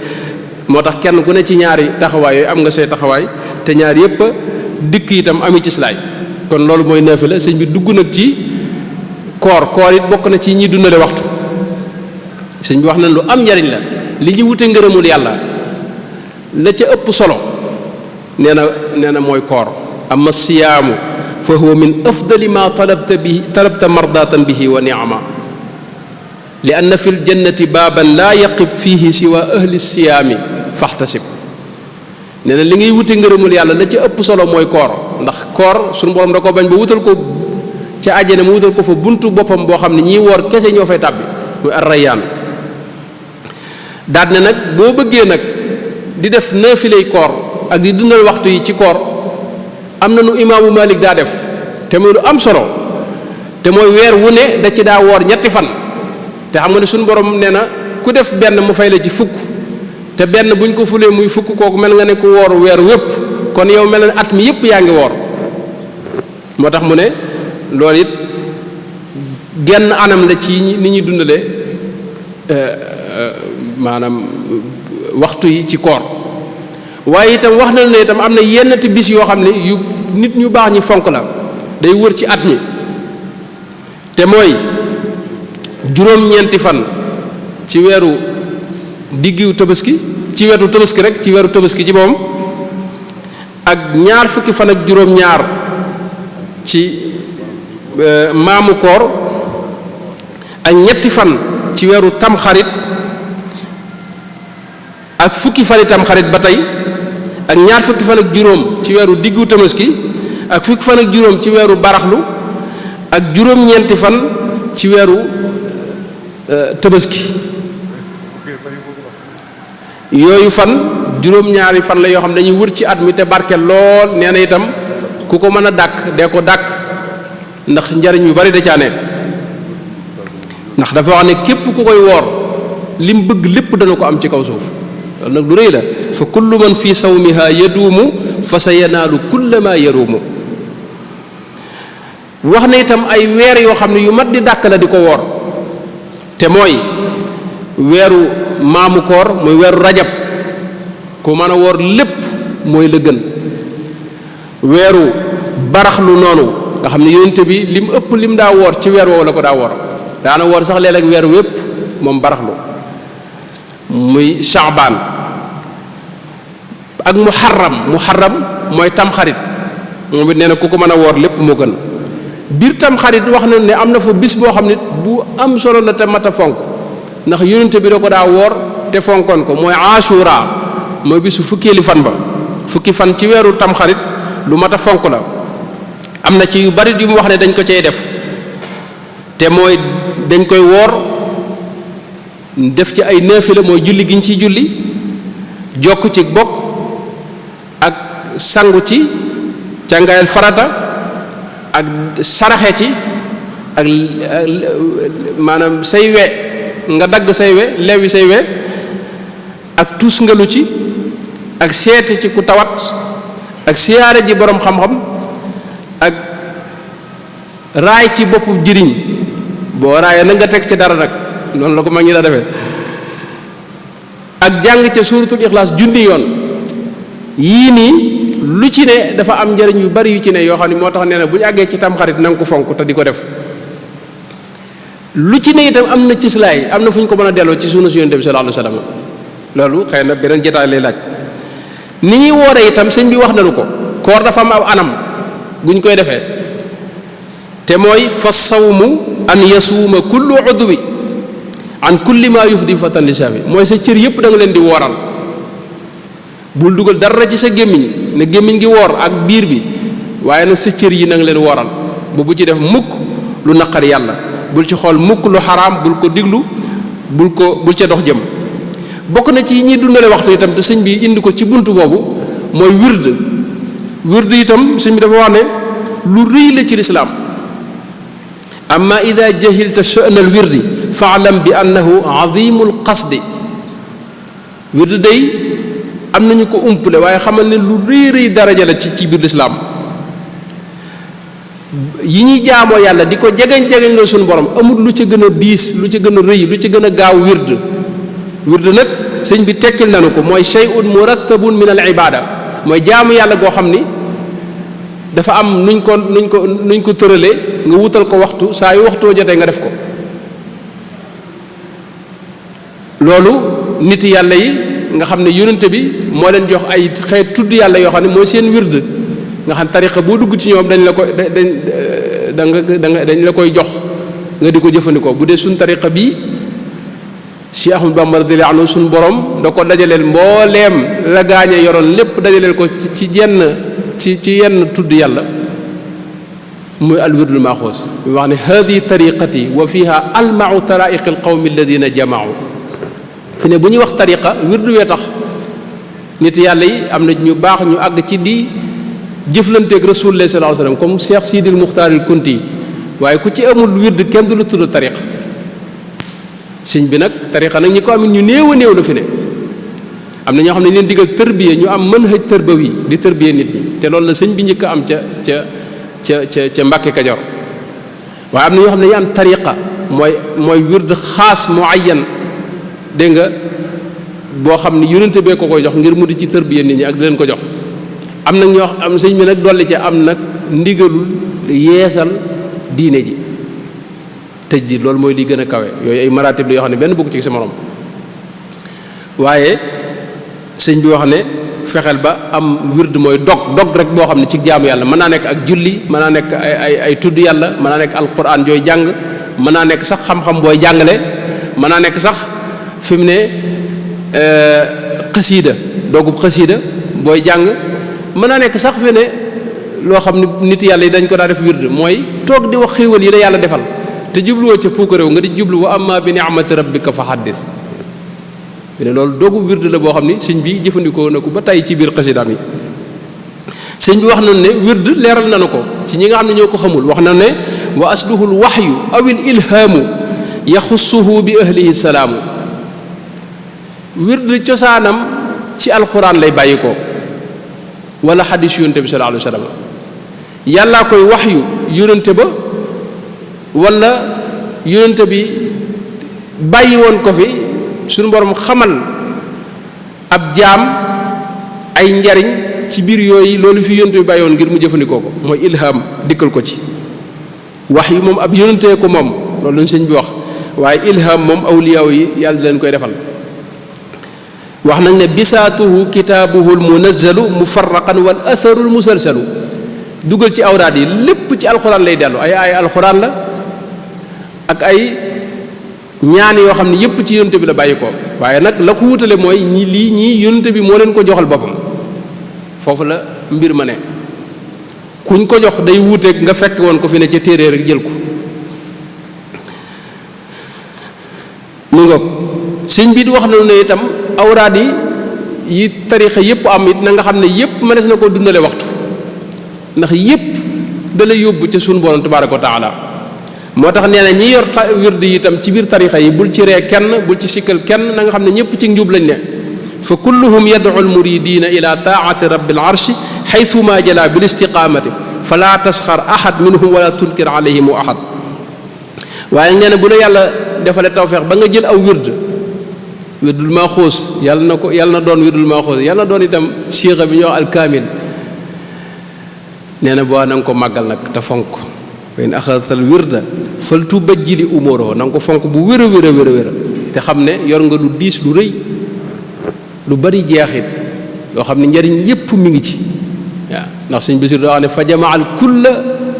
moo tax kenn ku ne ci ñaari taxawaay yooyu am nga say taxawaay te ñaar yépp dikk itam ami ci slaay kon loolu mooy naafila sëñ bi dugg nag ci koor it bokk na ci ñi dundale waxtu sëñ bi wax nañ lu am njariñ la li ñu wute ngërëmul yàlla la ca ëpp solo nee na mooy koor amma siyaamu fa huwa min afdali ma talabta mardatan bihi wa ni'ama li anna fi ljannati baaban laa yaqib fihi siwa ahli siyaami faxtasib nee na li ngay wute ngërëmul yàlla la ca ëpp solo mooy koor ndax koor suñu borom da ko bañ ba wutal ko ca àjjana mu wutal ko fa buntu boppam boo xam ne ñiy woor kese ñoo fay tàbbi muy ar-rayyaan daal ne nag boo bëggee nag di def naafilay koor ak di dundal waxtu yi ci koor am na nu imaamu Malik daa def te muy lu am solo te mooy weer wu ne da ci daa woor ñetti fan te xam nga ne suñu borom nee na ku def benn mu fay la ci fukk te benn buñ ko fulee muy fukk kooku mel nga ne ku woor weer wépp kon yow mel na at mi yépp yaa ngi woor moo tax mu ne loolu it genn anam la ci ni ñuy dundale maanaam waxtu yi ci koor waaye itam wax na ne itam am na yennati bis yoo xam ne yu nit ñu baax ñi fonk la day wër ci at mi te mooy juróom-ñeenti fan ci weeru diggu tabaski ci wetu tabaski rek ci weeru tabaski ci moom ak ñaar fukki fan ak juróom-ñaar ci maamu koor ak ñetti fan ci weeru tamxarit ak fukki fan tamxarit ba tey ak ñaar fukki fan ak juróom ci weeru diggu tabaski ak fukki fan ak juróom ci weeru baraxlu ak juróom-ñeenti fan ci weeru tabaski yooyu fan juróom-ñaari fan la yoo xam dañuy wër ci at mi te barkeel lool nee na itam ku ko mën a dàkk dee ko dàkk ndax njariñ yu bari da caa ne ndax dafa wax ne képp ku koy woor lim bëgg lépp dana ko am ci kaw suuf loolu nag lu rëy la fa kullu man fi sawmiha yaduumu fa sa yanaalu kulla ma yaruumu wax na itam ay weer yoo xam ne yu mat di dàkk la di ko woor te mooy weeru maamu koor muy weeru rajab ku mën a woor lépp mooy la gën weeru baraxlu noonu nga xam ne yonent bi lim ëpp lim daa woor ci weer woowu la ko daa woor daana woor sax léeg-léeg weer wépp moom baraxlu muy shaabaan ak muharram mooy tamxarit moom it nee na ku ko mën a woor lépp moo gën biir tamxarit wax na ne am na fa bis boo xam ne bu am solo la te mat a fonk ndax yonent bi da ko daa woor te fonkoon ko mooy ashura mooy bisu fukki fan ci weeru tamxarit lu mat a fonk la am na ci yu bari yu mu wax ne dañ ko cay def te mooy dañ koy woor def ci ay naafila mooy julli gi ñu ciy julli jokk ci bokk ak sangu ci càngaayal farata ak saraxe ci ak maanaam say we nga dagg say we lewi say we ak tus ngalu ci ak seeti ci ku tawat ak siyaare ji boroom xam-xam ak raay ci boppu jiriñ boo raayee na nga teg ci dara nag noonu la ko mag ñi daa defee ak jàng ca suuratul ixlaas junni yoon yii nii lu ci ne dafa am njariñ yu bari yu ci ne yoo xam ne moo tax nee na bu ñu àggee ci tamxarit na nga ko fonk te di ko def lu ci ne itam am na cislaay am na fu ñu ko mën a delloo ci sunna si Yonent bi sallallahu alayhi wasallam loolu xëy na beneen jotaay lay laaj ni ñuy wooree itam sëñ bi wax nañu ko koor dafa am aw anam guñ koy defee te mooy fa sawmu an yasuuma kullu udwi an kulli ma yufdi fatan lisaami mooy sa cër yépp da nga leen di wooral bul dugal dara ci sa gémmiñ ne gémmiñ gi woor ak biir bi waaye nag sa cër yi na nga leen wooral bu ci def mukk lu naqar yàlla bul ci xool mukk lu xaraam bul ko diglu bul ca dox jëm bokk na ci ñi dundale waxtu itam te sëñ bi indi ko ci buntu boobu mooy wird itam sëñ bi dafa wax ne lu rëy la ci lislaam amma ida jahilta sha'na al wirdi fa'lam bi annahu azimul qasdi wird day am nañu ko umpale waaye xamal ne lu rëy daraja la ci biir lislaam yi ñuy jaamoo yàlla di ko jegeñ loo suñu borom amul lu ca gën a diis lu ca gën a rëy lu ca gën a gaaw wird nag sëñ bi tekkil nañu ko mooy shay'un murattabun min al ibada mooy jaamu yàlla goo xam ni dafa am nuñ ko tëralee nga wutal ko waxtu saa yu waxtoo jotee nga def ko loolu nit yàlla yi nga xam ne yonente bi moo leen jox ay xeet tudd yàlla yoo xam ne mooy seen wird nga xam tariqa boo dugg ci ñoom dañ la koy jox nga di ko jëfandikoo bu dee suñ tariqa bii Cheikh Ahmadou Bamba radiyallahu anhu suñ borom da ko dajaleel mbooleem la gaañe yoroon lépp dajaleel ko ci yenn tudd yàlla muy alwirdul maaxuus mu wax ne hadi tariqati wa fiha almau taraiqi alqawmi alladina jamaau fi ne bu ñuy wax tariqa wirdu wee tax nit yàlla yi am na ñu baax ñu àgg ci di jëflanteeg rasulullah sallallahu alayhi wasallam comme Cheikh Sidil Muxtaaril Kunti waaye ku ci amul wird kenn du la tudd tariqa sëñ bi nag tariqa nag ñi ko amit ñu néew a néew la fi ne am na ñoo xam ne leen digal tërbiye ñu am manhaj tërbawi di tërbiye nit ñi te loolu la sëñ bi njëkk a am ca Mbàkke Kajoor waaye am na ñoo xam ne ñu am tariqa mooy wird xaas muayyan dégg nga boo xam ne yonente bee ko koy jox ngir mu di ci tërbiye nit ñi ak di leen ko jox am nag ñoo am sëñ bi nag dolli ca am nag ndigalul yeesal diine ji tëj di loolu mooy li gën a kawe yooyu ay maratib la yoo xam ne benn bokk ci sa morom waaye sëñ bi wax ne fexeel ba am wird mooy dog rek boo xam ne ci jaamu yàlla mën naa nekk ak julli mën naa nekk ay tudd yàlla mën naa nekk alquran jooy jàng mën naa nekk sax xam-xam booy jàngale mën naa nekk sax fi mu ne xasiida doogub xasiida booy jàng mën naa nekk sax fi ne loo xam ne nit yàlla yi dañ ko daa def wird mooy toog di wax xéewal yi la yàlla defal te jubluwoo ca puuk réew nga di jublu wa amma bi ni'mati rabbika fa haddith ne loolu doogu wird la boo xam ni sëñ bi jëfandikoo na ko ba tey ci biir xasidaam yi sëñ bi wax na ne wird leeral na ko ci ñi nga xam ne ñoo ko xamul wax na ne wa asluhul waxyu awil ilhaamu yaxussuhu bi ahlihi salaamu wird cosaanam ci alquran lay bàyyi ko wala xadis yonent bi sallallahu alayhi wa sallam yàllaa koy waxyu yónnante ba wala yónnante bi bàyyi woon ko fi suñu borom xamal ab jaam ay njariñ ci biir yooyu loolu fi yónnante bi bàyyi woon ngir mu jëfandikoo ko mooy ilham dikkal ko ci wax yu moom ab yónnantee ko moom loolu lañ sëñ bi wax waaye ilham moom awliyaaw yi yàlla leen koy defal wax nañ ne bisaatuhu kitaabuhu almunazzalu mufarraqan wal atharu almusalsalu dugal ci awraad yi lépp ci alxuraan lay dellu ay alxuraan la ak ay ñaan yoo xam ne yépp ci yónnante bi la bàyyi ko waaye nag la ko wutale mooy ñii yónnante bi moo leen ko joxal boppam foofu la mbir ma ne kuñ ko jox day wuuteeg nga fekk woon ko fi ne ca téere rek jël ko mu ngoog sëñ bi di wax na ne itam awraad yi tarixa yépp am it na nga xam ne yépp mënees na koo dundale waxtu ndax yépp da lay yóbbu ca sunu borom tabaaraka wa taala moo tax nee na ñi yor wird yi itam ci biir tarixa yi bul ci ree kenn bul ci sikkal kenn na nga xam ne ñépp ci njub lañ ne fa kulluhum yad'u almuridina ila taati rabbil arshi xaytuma jala bil istiqamati fala tasxar ahad minhum wala tunkir alayhim ahad waaye nee na bu la yàlla defale tawfeex ba nga jël aw wirdul maaxuus yàlla na doon wirdul maaxuus yàlla na doon itam siixa bi ñuy wax alkaamil nee na boo na nga ko màggal nag te fonk wa in axadtal wirda fal tubajjili umuroo na nga ko fonk bu wér a wér a wér a wér te xam ne yor nga lu diis lu rëy lu bari jeexit loo xam ne njariñ yépp mi ngi ci waaw ndax suñ bisir doo wax ne fa jamaa al kulla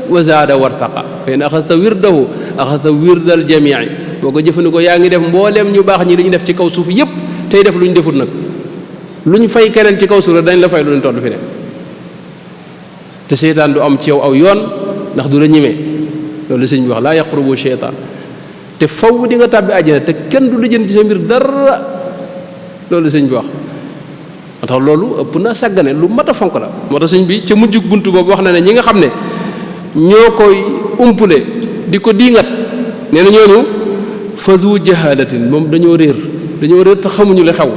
wa zaada wartaqa fa in axadta wirdahu axadta wirdal jamii boo ko jëfandikoo yaa ngi def mbooleem ñu baax ñi li ñu def ci kaw suuf yépp tey def lu ñu defut nag lu ñu fay keneen ci kaw suuf dañ la fay lu ñu toll fi ne te seytaan du am ci yow aw yoon ndax du la ñimee loolu sëñ bi wax laa yaqrubu seytaan te faw di nga tàbbi àjjana te kenn du la jënd ci sa mbir dara loolu sëñ bi wax moo tax loolu ëpp na sàggane lu mat a fonk la moo tax sëñ bi ca mujjug buntu boobu wax na ne ñi nga xam ne ñoo koy umpule di ko diingat nee na ñooñu fadu jahalatin moom dañoo réer te xamuñu li xew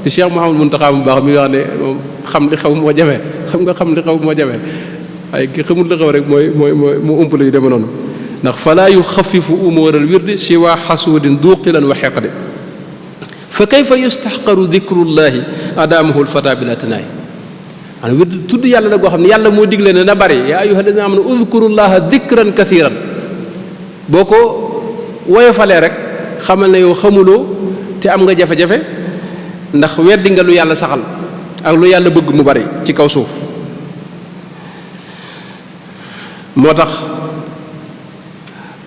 di Cheikh Mouhamadou Mountakha mu baax mi wax ne moom xam li xew moo jafe xam li xew moo jafe waaye ki xamul li xew rek mooy mu umpale yu deme noonu ndax falaa yuxafifu umural wirdi siwa xasuudin duqilan wa xeqdi fa kayfa yustaxqaru dikrullahi adaamahu lfata bila tinaay maanaam wird tudd yàlla la goo xam ne yàlla moo digle ne na bari yaa ayyuha alladina amanu udkurullaha dikran kathiran boo ko woyofalee rek xamal ne yow xamuloo te am nga jafe-jafe ndax weddi nga lu yàlla saxal ak lu yàlla bëgg mu bari ci kaw suuf moo tax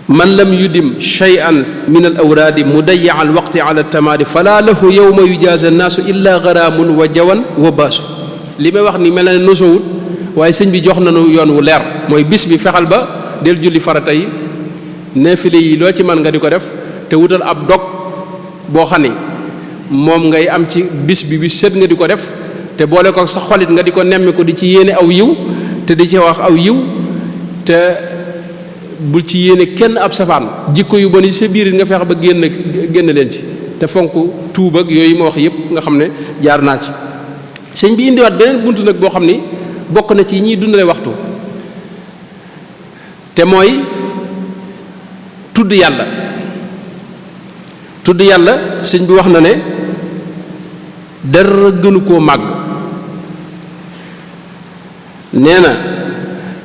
man lam yudim shay'an min al awraadi mudayya al waqti ala al tamaadi fala lahu yawma yujaza annaasu illa garaamun wa jawan wa baasu li may wax ni mel na ne nosowut waaye sëñ bi jox nañu yoon wu leer mooy bis bi fexal ba del julli farata yi naafile yi loo ci mën nga di ko def te wutal ab dog boo xam ne moom ngay am ci bis bi set nga di ko def te boole ko sa xolit nga di ko nemmi ko di ci yéene aw yiw te di ci wax aw yiw te bul ci yéene kenn ab safaan jikko yu bon yi sa biir nga fex ba génn leen ci te fonk tuub ak yooyu ma wax yépp nga xam ne jaar naa ci sëñ bi indiwaat beneen bunt nag boo xam ni bokk na ci ñiy dundale waxtu te mooy tudd yàlla sëñ bi wax na ne dara gënu koo màgg nee na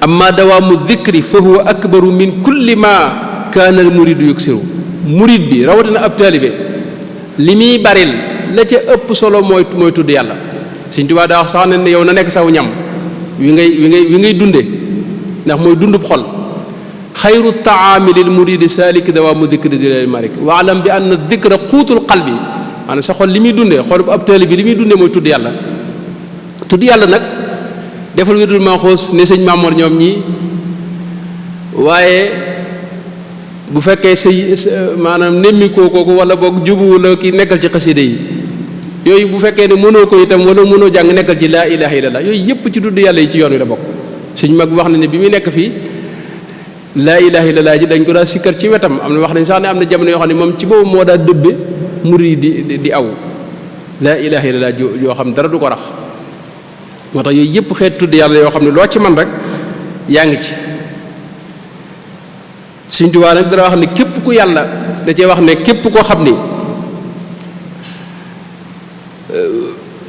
amma dawaamu dikri fa huwa akbaru min kulli ma kaana al muridu yuksiru murid bi rawatina ab taalibe li muy baril la ca ëpp solo mooy tudd yàlla Sëñ Tuubaa daa wax sax ne yow na nekk saw ñam wi ngay dunde ndax mooy dundub xol xayru taami lil muridi salik dawaamu dikri di malik waalam bi anna dikra xuutul qalbi maanaam sa xol li muy dundee xol bu ab taalibe bi li muy dundee mooy tudd yàlla nag defal wirdul maaxuus ne sëñ Maamoor ñoom ñii waaye bu fekkee maanaam nemmi kooku wala boog jubuwu la ki nekkal ci xaside yi yooyu bu fekkee ne mënoo ko itam wala mënoo jàng nekkal ci laa ilaha illallah yooyu yépp ci tudd yàlla yi ci yoon wi la bokk suñ mag wax na ne bi muy nekk fii laa ilaha illallah ji dañ ko daa sikkar ci wetam am na wax nañ sax ne am na jamono yoo xam ne moom ci boobu moo daa dëbbe murid di aw laa ilaha illallah yoo xam dara du ko rax moo tax yooyu yëpp xeet tudd yàlla yoo xam ne loo ci man rek yaa ngi ci. Sëñ Tuubaa nag dara wax ne képp ku yàlla da cee wax ne képp koo xam ni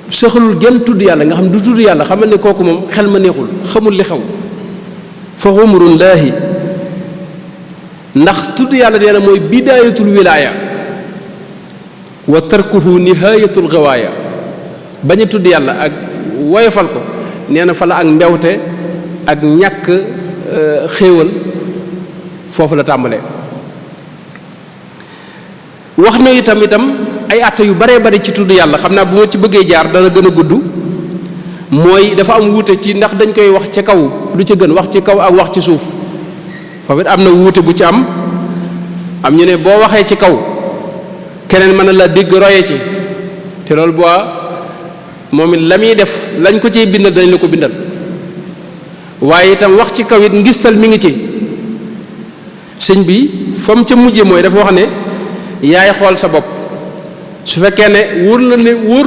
saxalul genn tudd yàlla nga xam du tudd yàlla xamal ne kooku moom xel ma neexul xamul li xew fa xumrullaahi ndax tudd yàlla nee na mooy bidaayatul wilaaya wa tarkuhu nihaayatul gawaaya bañ a tudd yàlla ak woyofal ko nee na fa la ak mbewte ak ñàkk xéewal foofu la tàmbalee. wax na itam ay àtte yu baree bari ci tudd yàlla xam naa bu ma ci bëggee jaar dana gën a gudd mooy dafa am wuute ci ndax dañ koy wax ci kaw lu ca gën wax ci kaw ak wax ci suuf foofu it am na wuute bu ci am ñu ne boo waxee ci kaw keneen mën na la dégg roye ci te loolu boo moom it la muy def lañ ko ciy bindal dañ la ko bindal waaye itam wax ci kaw it ngistal mi ngi ci sëñ bi fa mu ca mujje mooy dafa wax ne yaay xool sa bopp su fekkee ne wóor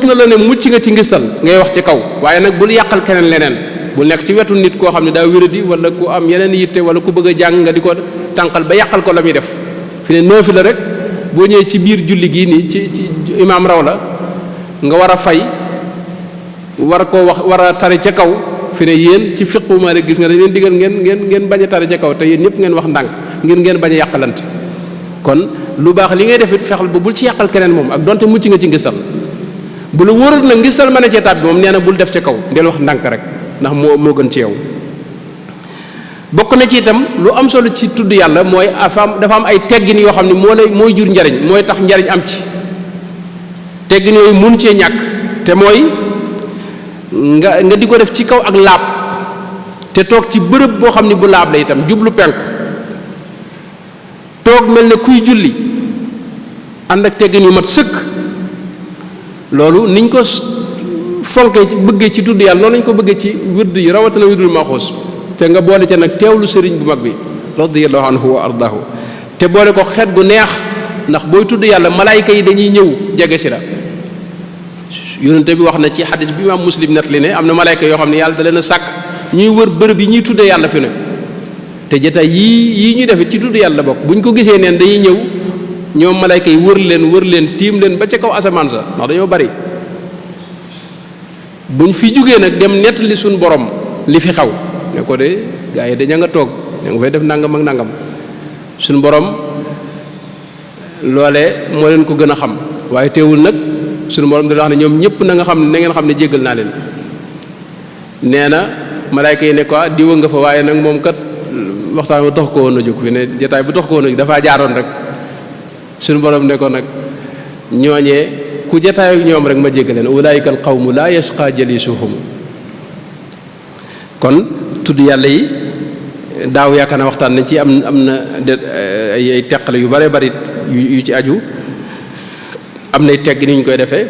na la ne mucc nga ci ngistal ngay wax ci kaw waaye nag bul yàqal keneen leneen bul nekk ci wetu nit koo xam ne daa wéradi wala ku am yeneen yitte wala ku bëgg a jàng nga di ko tànqal ba yàqal ko la muy def fi ne noofi la rek boo ñëwee ci biir julli gii nii ci imaam raw la nga war a fay war koo wax war a tari ca kaw fi ne yéen ci fiqu ma rek gis nga dañ leen digal ngeen bañ a tari ca kaw te yéen ñëpp ngeen wax ndànk ngeen bañ a yàqalante kon lu baax li ngay def it fexal ba bul ci yàqal keneen moom ak donte mucc nga ci ngistal bu la wóorul nag ngistal mën a cee tàbbi moom nee na bul def ca kaw del wax ndànk rek ndax moo gën ci yow. bokk na ci itam lu am solo ci tudd yàlla mooy dafa am ay teggin yoo xam ne mooy jur njariñ mooy tax njariñ am ci teggin yooyu mun cee ñàkk te mooy nga di ko def ci kaw ak laab te toog ci bërëb boo xam ne bu laab la itam jublu penku toog mel ne kuy julli ànd ak teggin yu mat sëkk loolu niñ ko fonkee bëggee ci tudd yàlla noonu lañ ko bëggee ci wird yi rawatina wirdul maxuus te nga boole ca nag teewlu sëriñ bu mag bi radiyallahu anhu wa ardaahu te boole ko xet gu neex ndax booy tudd yàlla malaayka yi dañuy ñëw jege si la yonente bi wax na ci xadis bi imaam muslim net li ne am na malaayka yoo xam ne yàlla da leen a sàkk ñuy wër bërëb yi ñuy tuddee yàlla fi ne te jotaay yii ñuy defit ci tudd yàlla bokk bu ñu ko gisee neen dañuy ñëw ñoom malaayka yi wër leen tiim leen ba ca kaw asamaan sa ndax dañoo bari buñ fi jógee nag dem nettali suñ borom li fi xaw ne ko de gaa yi daña nga toog ña nga fay def nangam ak nangam suñ borom loolee moo leen ko gën a xam waaye teewul nag suñu borom da wax ne ñoom ñëpp na ngeen xam ne jéggal naa leen nee na malaayka yi ne ko diwa nga fa waaye nag moom kat waxtaan bu tax ko woon a jóg fi ne jotaay bu tax ko woon a jóg dafaa jaaroon rek suñu borom ne ko nag ñooñee ku jotaay ak ñoom rek ma jéggal leen ulaayika al qawmu laa yashqa jalisuhum kon tudd yàlla yi daaw yaakaar na waxtaan nañ ci am na ay teqale yu bare bari yu ci aju am nay tegg ni ñu koy defee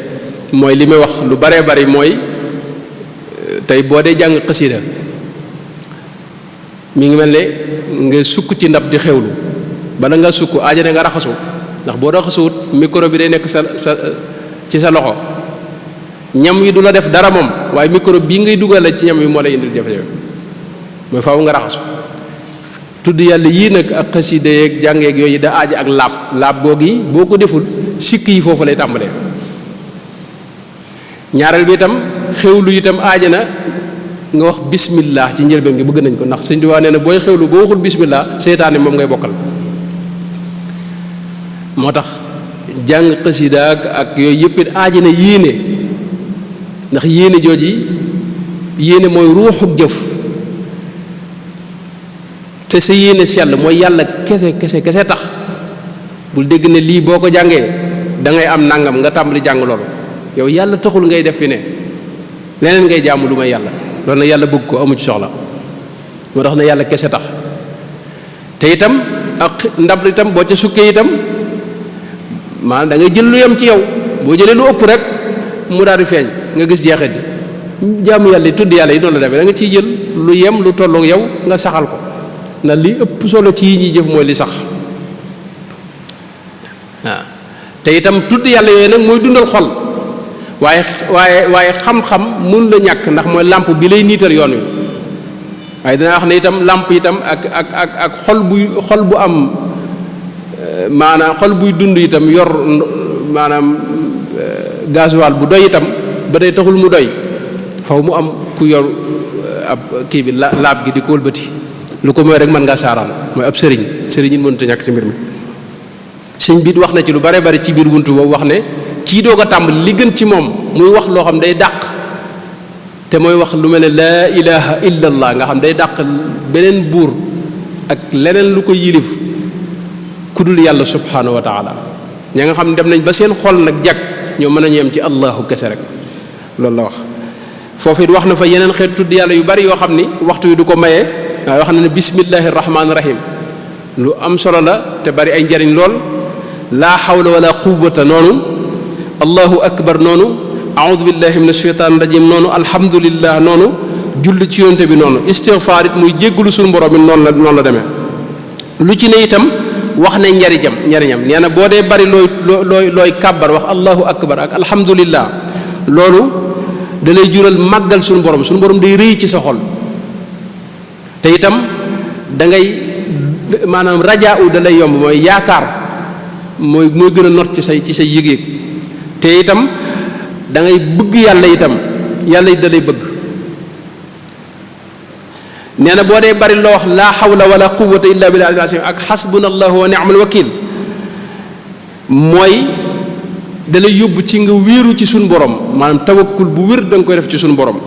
mooy li may wax lu baree bari mooy tey boo dee jàng xasida mi ngi mel ne nga sukk ci ndab di xewlu bala nga sukk aajane nga raxasu ndax boo raxasuwut micro bi day nekk ci sa loxo ñam wi du la def dara moom waaye micro bii ngay dugal la ci ñam wi moo lay indil jafe-jafe mooy faaw nga raxasu tudd yàlla yii nag ak xasida yeeg jàngeeg yooyu da aaji ak laab googu yi boo ko deful sikk yi foofu lay tàmbalee ñaareel bi itam xewlu itam aaji na nga wax bismillah ci njëlbeen gi bëgg nañ ko ndax Sëñ Tuubaa nee na booy xewlu boo waxul bismillah seytaane moom ngay bokkal moo tax jàng xasida ak yooyu yëpp it aaji na yéene ndax yéene jooji yéene mooy ruuxuk jëf te sa yéene sell mooy yàlla kese tax bul dégg ne lii boo ko jàngee da ngay am nangam nga tàmbali jàng loolu yow yàlla taxul ngay def fi ne leneen ngay jaamu lu may yàlla loolu nag yàlla bëgg ko amu ci soxla moo tax ne yàlla kese tax te itam ak ndab itam boo ca sukkee itam maanaam da ngay jël lu yem ci yow boo jëlee lu ëpp rek mu daal di feeñ nga gis jeexit ji jaamu yàlla yi tudd yàlla yi noonu la demee da nga ciy jël lu yem lu tollook yow nga saxal ko ndax li ëpp solo ci yi ñuy jëf mooy li sax waaw te itam tudd yàlla yooyu nag mooy dundal xol waaye xam-xam mun la ñàkk ndax mooy làmp bi lay niital yoon wi waaye dana wax ne itam làmp itam ak xol bu am maanaam xol buy dund itam yor maanaam gasoil bu doy itam ba day taxul mu doy faw mu am ku yor ab kii bi laab gi di ko wëlbati lu ko mooy rek mën ngaa saaraan mooy ab sëriñ it mënut a ñàkk ci mbir mi. sëñ bi wax na ci lu bare bari ci biir wuntu boobu wax ne kii doog a tàmbali li gën ci moom muy wax loo xam day dàq te mooy wax lu mel ne laa ilaha illa allah nga xam day dàq beneen buur ak leneen lu ko yilif ku dul yàlla subhanahu wa taala ña nga xam ne dem nañ ba seen xol nag jag ñoo mën a yem ci allahu kese rek loolu la wax. foofu it wax na fa yeneen xeet tudd yàlla yu bari yoo xam ni waxtu wi du ko mayee waaye wax na ne bismillahi rahmaani rahim lu am solo la te bari ay njariñ lool. laa hawla wala quwwata noonu allahu akbar noonu a'udhu billahi minash shaitanir rajim noonu alhamdulillah noonu julli ci yonte bi noonu istighfar it muy jéggulu suñu borom it noonu la demee lu ci ne itam wax ne njariñam nee na boo dee bari looy kàbbar wax allahu akbar ak alhamdulillah loolu da lay jural màggal suñu borom day rëy ci sa xol te itam da ngay maanaam rajaa u da lay yomb mooy yaakaar mooy gën a not ci say yëg-yëg te itam da ngay bëgg yàlla itam yàlla it da lay bëgg nee na boo dee bari loo wax laa hawla wala quwwata illa billahi al-azim ak hasbunallahu wa ni'mal wakil mooy da lay yóbbu ci nga wéeru ci suñu borom maanaam tawakkul bu wér da nga koy def ci suñu borom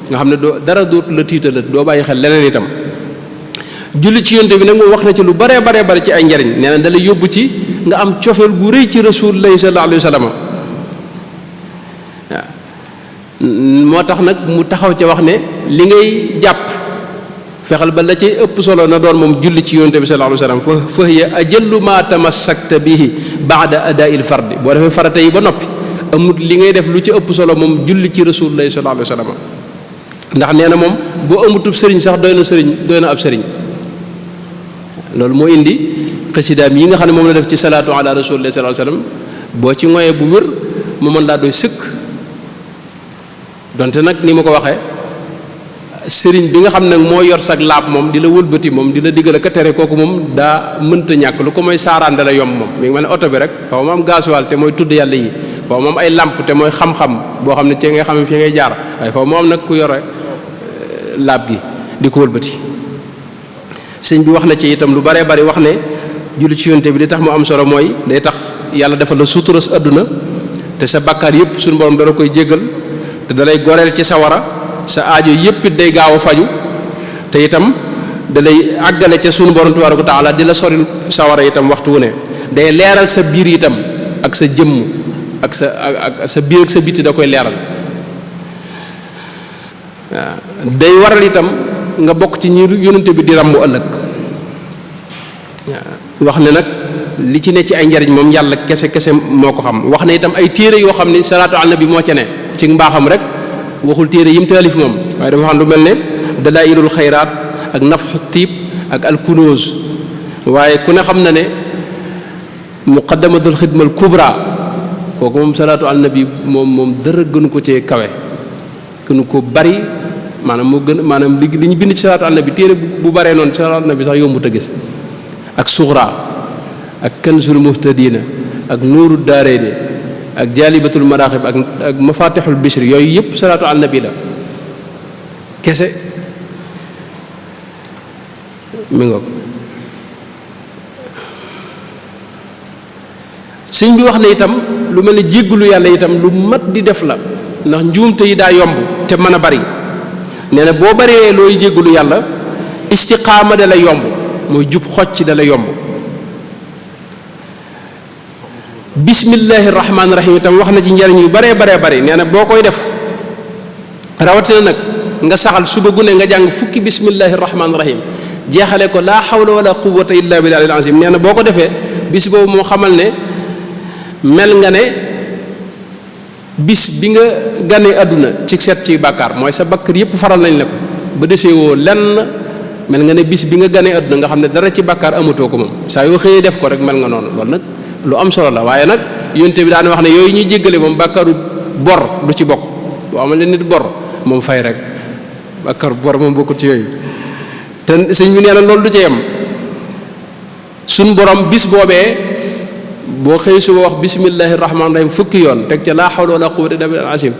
nga xam ne dara dootu la tiital doo bàyyi xel leneen itam julli ci yonte bi nag moom wax na ci lu bare ci ay njariñ nee na da lay yóbbu ci nga am cofeel gu rëy ci rasulullah sallallahu alayhi wa sallam waaw moo tax nag mu taxaw ca wax ne li ngay jàpp fexeel ba la ci ëpp solo na doon moom julli ci yonte bi sallallahu alayhi wa sallam fa hiya ajallu ma tamassakta bihi ba'da ada'il fardi boo defee farata yi ba noppi amut li ngay def lu ci ëpp solo moom julli ci rasulullah sallallahu alayhi wa sallam ndax nee na moom boo amutub sëriñ sax doy na ab sëriñ loolu moo indi xasidaam yi nga xam ne moom la def ci salaatu ala rasulillah sallallahu alayhi wasallam boo ci ngoyee bu wér mu mën laa doy sëkk donte nag ni ma ko waxee sëriñ bi nga xam ne moo yor sag laab moom di la wëlbati moom di la diggal ak tere kooku moom daa mënta ñàkk lu ko mooy saaraan da la yomb moom mi ngi mel ne oto bi rek faaw mu am gasoil te mooy tudd yàlla yi faaw mu am ay làmp te mooy xam-xam boo xam ne ci nga xam ne fi ngay jaar waaye faaw mu am nag ku yore laab gi di ko wëlbati sëñ bi wax na ci itam lu bare bari wax ne julli ci yonte bi li tax mu am solo mooy day tax yàlla defal la suturas àdduna te sa bakkaar yépp suñu borom dana koy jéggal te dalay goreel ci sawara sa aajo yépp it day gaaw a faju te itam dalay àggale ca suñu borom tabaaraka wa taala di la soril sawara itam waxtu wu ne day leeral sa biir itam ak sa jëmm ak sa biir ak sa biti da koy leeral waaw day waral itam nga bokk ci ñi yonente bi di ràmmu ëllëg wax ne nag li ci ne ci ay njariñ moom yàlla kese moo ko xam wax ne itam ay téere yoo xam ne salaatu ala nabi moo ca ne ci mbaaxam rek waxul téere yim taalif moom waaye dafa xam lu mel ne dalailul xayraat ak nafxu tiib ak alkunoos waaye ku ne xam na ne muqaddamatul xidmal kubra kooku moom salaatu ala nabi moom dara gënu ko cee kawe gënu ko bari maanaam li ñu bind ci salaatu ala nabi téere bu baree noonu salaatu ala nabi sax yombut a gis ak suxra ak kanzul muhtadina ak nuuru daareeni ak jaalibatul maraaxib ak mafatixul bishri yooyu yëpp salaatu ala nabi la kese mi ngoog sëñ bi wax ne itam lu mel ne jéggalu yàlla itam lu mat di def la ndax njuumte yi daa yomb te mën a bari nee na boo baree looy jéggalu yàlla istiqaama da la yomb mooy jub xocc da la yomb bismillahi rahmaani rahim itam wax na ci njariñ yu baree bari nee na boo koy def rawatina nag nga saxal suba gu ne nga jàng fukki bismillahi rahmaani rahim jeexale ko laa hawla wala quwwata illa billahi al-azim nee na boo ko defee bis boobu moo xamal ne mel nga ne bis bi nga ganee àdduna ci set ci bàkkaar mooy sa bakkar yépp faral nañ la ko ba desee woo lenn mel nga ne bis bi nga ganee àdduna nga xam ne dara ci bàkkaar amatoo ko moom saa yoo xëyee def ko rek mel nga noonu loolu nag lu am solo la waaye nag yonte bi daan wax ne yooyu ñuy jéggale moom bàkkaaru bor du ci bokk boo amal leen nit bor moom fay rek bàkkaaru bor moom bokkut ci yooyu te sëñ bi nee na loolu du ca yem suñ borom bis boobee boo xëy suba wax bismillahi rahmaani rahim fukki yoon teg ca laa hawla wala quwwata illa billahi al-azim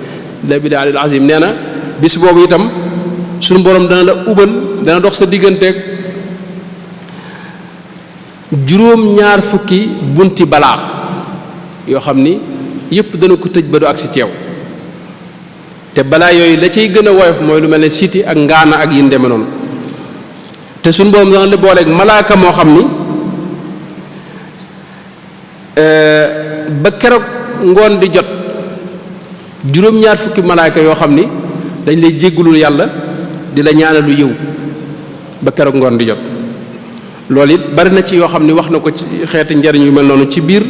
illa billahi al-azim nee na bis boobu itam suñ borom dana la ubal dana dox sa digganteeg juróom-ñaar fukki bunti balaa yoo xam ni yépp dana ko tëj ba du agsi ci yow te balaa yooyu la cay gën a woyof mooy lu mel ne siti ak ngaana ak yin deme noonu te suñ borom dana la booleeg malaaka moo xam ni ba keroog ngoon di jot juróom-ñaar fukki malaaka yoo xam ni dañ lay jéggulul yàlla di la ñaanalu yiw ba keroog ngoon di jot loolu it bari na ci yoo xam ni wax na ko ci xeeti njariñ yu mel noonu ci biir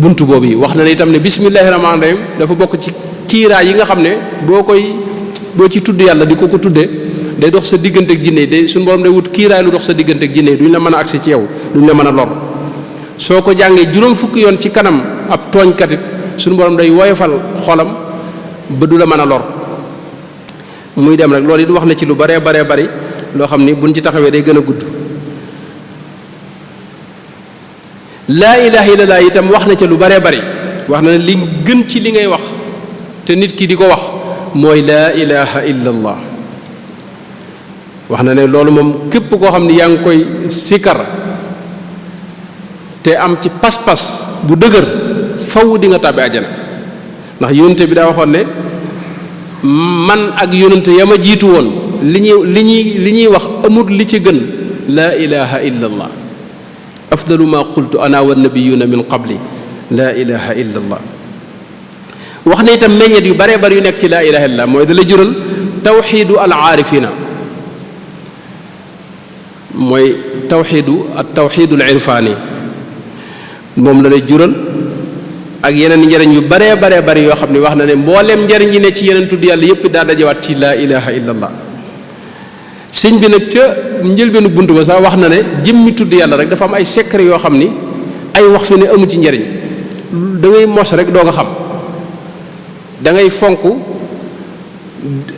buntu boobu yi wax na ne itam ne bismillahi rahmaani rahim dafa bokk ci kiiraay yi nga xam ne boo ci tudd yàlla di ko tudde day dox sa diggante ak jinne day suñu borom day wut kiiraay lu dox sa diggante ak jinne duñ la mën a agsi ci yow duñ la mën a lor soo ko jàngee juróom fukki yoon ci kanam ab tooñkat it suñu borom day woyofal xolam ba du la mën a lor muy dem rek loolu it wax na ci lu baree bari loo xam ni buñ ci taxawee day gën a gudd laa ilaha illallah itam wax na ca lu baree bari wax na ne li gën ci li ngay wax te nit ki di ko wax mooy laa ilaha illallah wax na ne loolu moom képp koo xam ni yaa ngi koy sikar te am ci pas-pas bu dëgër faw di nga tàbbi àjjana ndax yónente bi daa waxoon ne man ak yónente ya ma jiitu woon li ñuy wax amut li ci gën laa ilaha illallah afdalu ma qultu ana wa nabiyuna min qabli laa ilaha illallah wax na itam meññet yu baree bari yu nekk ci laa ilaha illallah mooy da la jural tawxiidu al aarifina mooy tawxiidul irfaani moom la lay jural ak yeneen njariñ yu baree bari yoo xam ne wax na ne mbooleem njariñ yi ne ci yeneen tudd yàlla yépp daa dajewaat ci laa ilaha illallah sëñ bi nag ca njëlbeenu bunt ba sax wax na ne jëmmi tudd yàlla rek dafa am ay secret yoo xam ni ay wax fi ne amu ci njariñ da ngay mos rek doo ko xam da ngay fonk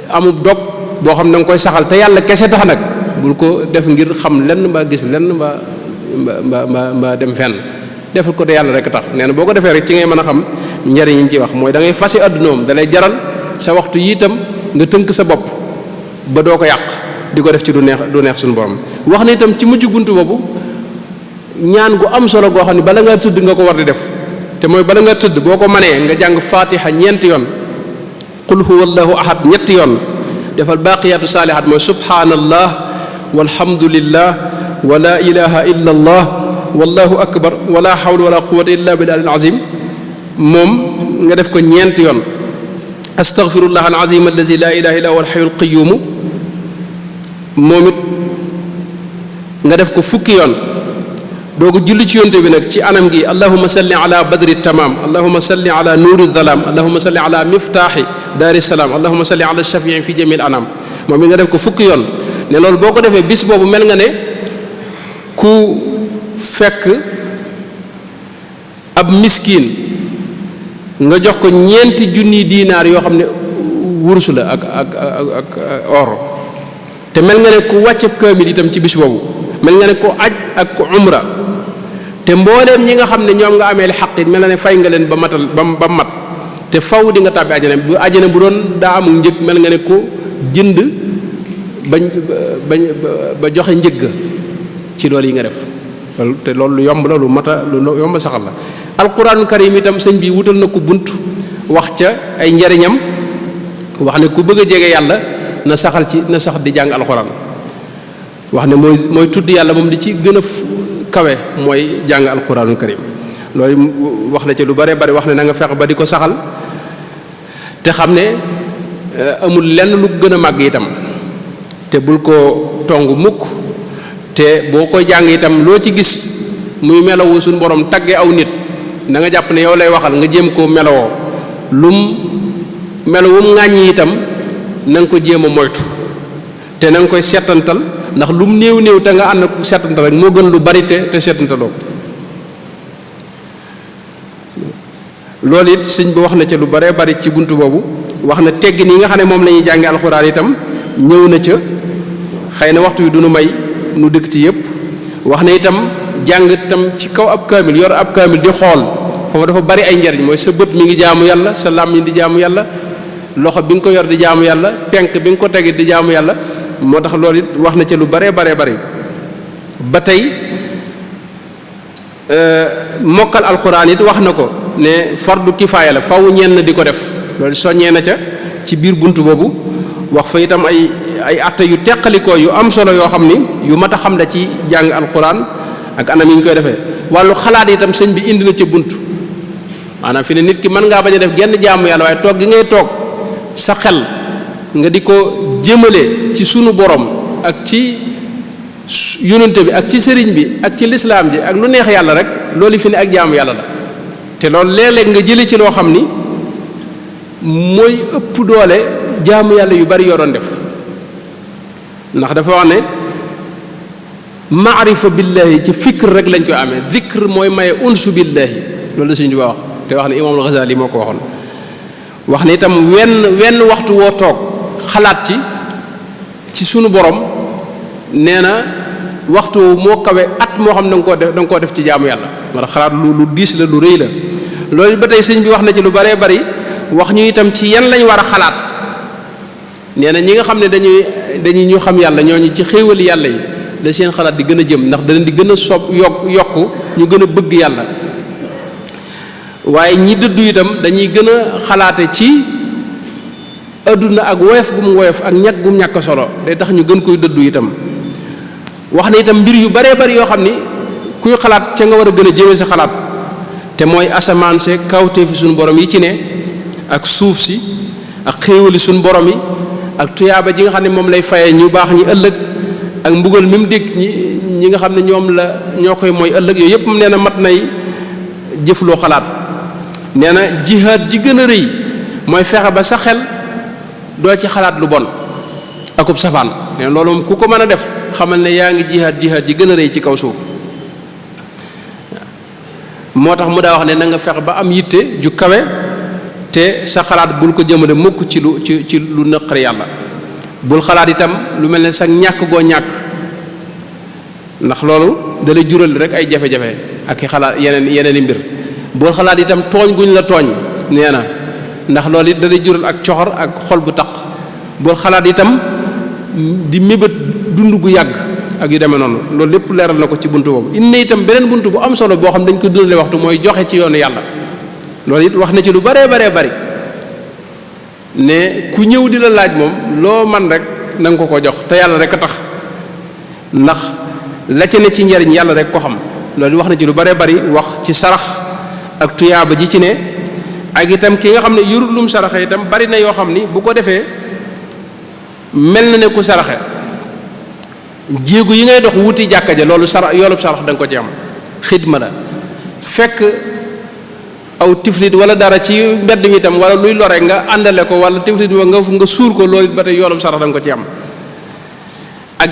amub dog boo xam ne da nga koy saxal te yàlla kese tax nag bul ko def ngir xam lenn mbaa gis lenn mbaa dem fenn defal ko de yàlla rek tax nee na boo ko defee rek ci ngay mën a xam njariñ yi ñu ci wax mooy da ngay fase addunoom da lay jaral sa waxtu yi itam nga tënk sa bopp ba doo ko yàq di ko def ci du neex suñu borom wax na itam ci mujj buntu boobu ñaan gu am solo goo xam ne bala ngaa tëdd nga ko war di def te mooy bala nga tëdd boo ko manee nga jàng fatiha ñeenti yoon qul huwallahu ahad ñetti yoon defal baqiyatu saalihat mooy subhanallah walhamdulillah wa la ilaha illa allah wallahu akbar wala hawla wala quwwata illa billahi al-azim moom nga def ko ñeenti yoon astaghfirullah al-azim allazi la ilaha illa huwa al-hayyul qayyum moom it nga def ko fukki yoon doo ko julli ci yonte bi nag ci anam gi allahuma salli ala badri tamam allahuma salli ala nuuri dhalam allahuma salli ala miftaaxi daari salaam allahuma salli ala shafii fi jamil anam moom it nga def ko fukki yoon ne loolu boo ko defee bis boobu mel nga ne ku fekk ab miskin nga jox ko ñeenti junni diinaar yoo xam ne wurus la ak or te mel nga ne ku wàcce kaamil itam ci bis boobu mel nga ne ku aj ak ku umra te mbooleem ñi nga xam ne ñoom nga amee xaq it mel na ne fay nga leen ba mat te faw di nga tàbbi àjjana bu doon daa amul njëg mel nga ne ko jënd ba joxe njëg ci loolu yi nga def te loolu lu yomb la lu yomb saxal la alquranul karim itam sëñ bi wutal na ko bunt wax ca ay njariñam wax ne ku bëgg a jege yàlla na sax di jàng alquran wax ne mooy tudd yàlla moom di ci gën a kawe mooy jàng alquranul karim loolu wax na ci lu bare bari wax ne na nga fex ba di ko saxal te xam ne amul lenn lu gën a màgg itam te bul ko tong mukk te boo koy jàng itam loo ci gis muy melowoo suñu borom tagge aw nit na nga jàpp ne yow lay waxal nga jéem koo melowoo melowum ŋàññi itam na nga ko jéem a moytu te na nga koy seetantal ndax lum néew te nga ànd ak seetantal rek moo gën lu bari te seetantaloo loolu it sëñ bi wax na ca lu baree bari ci buntu boobu wax na teggin yi nga xam ne moom la ñuy jànge alxuraan itam ñëw na ca xëy na waxtu wi du nu may nu dëkk ci yépp wax na itam jàng itam ci kaw ab kaamil yor ab kaamil di xool foofu dafa bari ay njariñ mooy sa bët mi ngi jaamu yàlla sa làmmiñ di jaamu yàlla loxo bi nga ko yor di jaamu yàlla tenk bi nga ko tegit di jaamu yàlla moo tax loolu it wax na ca lu baree bari ba tey mokkal alxuraan it wax na ko ne fardu kifaaya la faw ñenn di ko def loolu soññee na ca ci biir bunt boobu wax fa itam ay atte yu teqalikoo yu am solo yoo xam ni yu mat a xam la ci jàng alxuraan ak anam yi ñu koy defee wàllu xalaat itam sëñ bi indi na ca bunt maanaam fi ne nit ki mën ngaa bañ a def genn jaamu yàlla waaye toog gi ngay toog sa xel nga di ko jëmale ci sunu borom ak ci yonent bi ak ci sëriñ bi ak ci lislaam ji ak lu neex yàlla rek loolu fi ne ak jaamu yàlla la te loolu léeg-léeg nga jële ci loo xam ni mooy ëpp doole jaamu yàlla yu bari yoo doon def ndax dafa wax ne maarifa billahi ci fikr rek lañ koy amee zikr mooy maye unsu billahi loolu la Sëriñ Tuubaa wax te wax ne imaam al-Ghazali moo ko waxoon wax ne itam wenn waxtu woo toog xalaat ci sunu borom nee na waxtu moo kawe at moo xam ne danga koo def ci jaamu yàlla wala xalaat lu diis la lu rëy la loolu ba tey sëñ bi wax na ci lu baree bari wax ñu itam ci yan lañ war a xalaat nee na ñi nga xam ne dañuy ñu xam yàlla ñooñu ci xéewali yàlla yi la seen xalaat di gën a jëm ndax da leen di gën a yokk ñu gën a bëgg yàlla waaye ñi dëddu itam dañuy gën a xalaate ci adduna ak woyof gu mu woyof ak ñàkk gu mu ñàkk solo day tax ñu gën koy dëddu itam wax na itam mbir yu baree bari yoo xam ni kuy xalaat ca nga war a gën a jëme sa xalaat te mooy asamaan see kawtee fi suñu borom yi ci ne ak suuf si ak xéewali suñu borom yi ak tuyaaba ji nga xam ne moom lay fayee ñu baax ñi ëllëg ak mbugal mi mu dégg ñi nga xam ne ñoo koy mooy ëllëg yooyu yépp mu nee na mat nay jëfloo xalaat nee na jihaad ji gën a rëy mooy fexe ba sa xel doo ci xalaat lu bon akub safaan nee na loolu moom ku ko mën a def xamal ne yaa ngi jihaad ji gën a rëy ci kaw suuf moo tax mu daa wax ne na nga fexe ba am yitte ju kawe te sa xalaat bul ko jëmale mukk ci lu naqari yàlla bul xalaat itam lu mel ne sa ñàkk goo ñàkk ndax loolu da lay jural rek ay jafe-jafe ak i xalaat yeneen i mbir bul xalaat itam tooñ guñ la tooñ nee na ndax loolu it da lay jural ak coxor ak xol bu taq bul xalaat itam di mébét dund gu yàgg ak yu demee noonu loolu lépp leeral na ko ci buntu boobu indi itam beneen buntu bu am solo boo xam dañ ko dundale waxtu mooy joxe ci yoonu yàlla loolu it wax na ci lu baree bari ne ku ñëw di la laaj moom loo man rek na nga ko jox te yàlla rek a tax ndax la ca ne ci njariñ yàlla rek ko xam loolu wax na ci lu baree bari wax ci sarax ak tuyaaba ji ci ne ak itam ki nga xam ne yorut lum saraxe itam bari na yoo xam ni bu ko defee mel na ne ku saraxe jéegu yi ngay dox wuti jàkka ja loolu yoolub sarax da nga ko ci am xidma la fekk aw tiflit wala dara ci mbedd mi itam wala luy lore nga àndale ko wala tiflit wa nga suur ko loolu ba tey yoolub sarax da nga ko ci am ak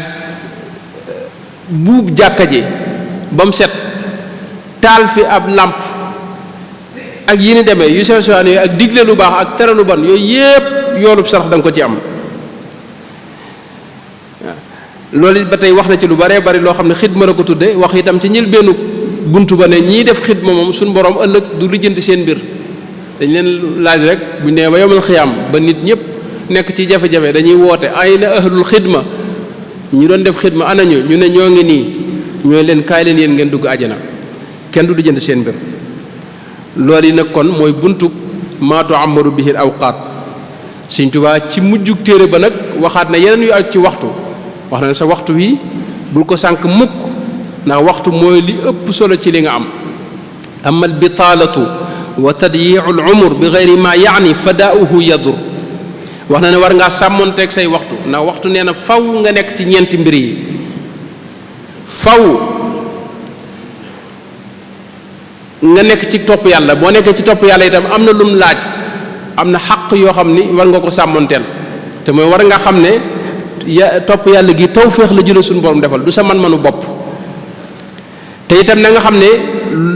buub jàkka ji ba mu set taal fi ab làmp ak yi ni demee yu sew sewaan yooyu ak digle lu baax ak tere lu bon yooyu yépp yoolub sarax da nga ko ci am loolu it ba tey wax na ci lu baree bari loo xam ne xidma la ko tudde wax itam ci ñil benn buntu ba ne ñii def xidma moom suñu borom ëllëg du lijjanti seen mbir dañ leen laaj rek bu ñu nee ba yomal xiyaam ba nit ñëpp nekk ci jafe-jafe dañuy woote ayna ahlul xidma ñi doon def xidma anañu ñu ne ñoo ngi nii ñooy leen kaay leen yéen ngeen dugg àjjana kenn du lijjanti seen mbir loolu yi nag kon mooy buntu maatu amaru bihil awqaat Sëriñ Tuubaa ci mujjug téere ba nag waxaat na yeneen yu ak ci waxtu wax na ne sa waxtu wi bul ko sànk mukk ndax waxtu mooy li ëpp solo ci li nga am amal bitaalatu wa tadyiu al umur bi geyri ma yaani fadaauhu yadur wax na ne war ngaa sàmmonteeg say waxtu ndax waxtu nee na faw nga nekk ci ñeenti mbir yi faw nga nekk ci topp yàlla boo nekkee ci topp yàlla itam am na lum laaj am na xaq yoo xam ni war nga ko sàmmonteel te mooy war nga xam ne topp yàlla gi tawféex la jële suñu borom defal du sa man-manu bopp te itam na nga xam ne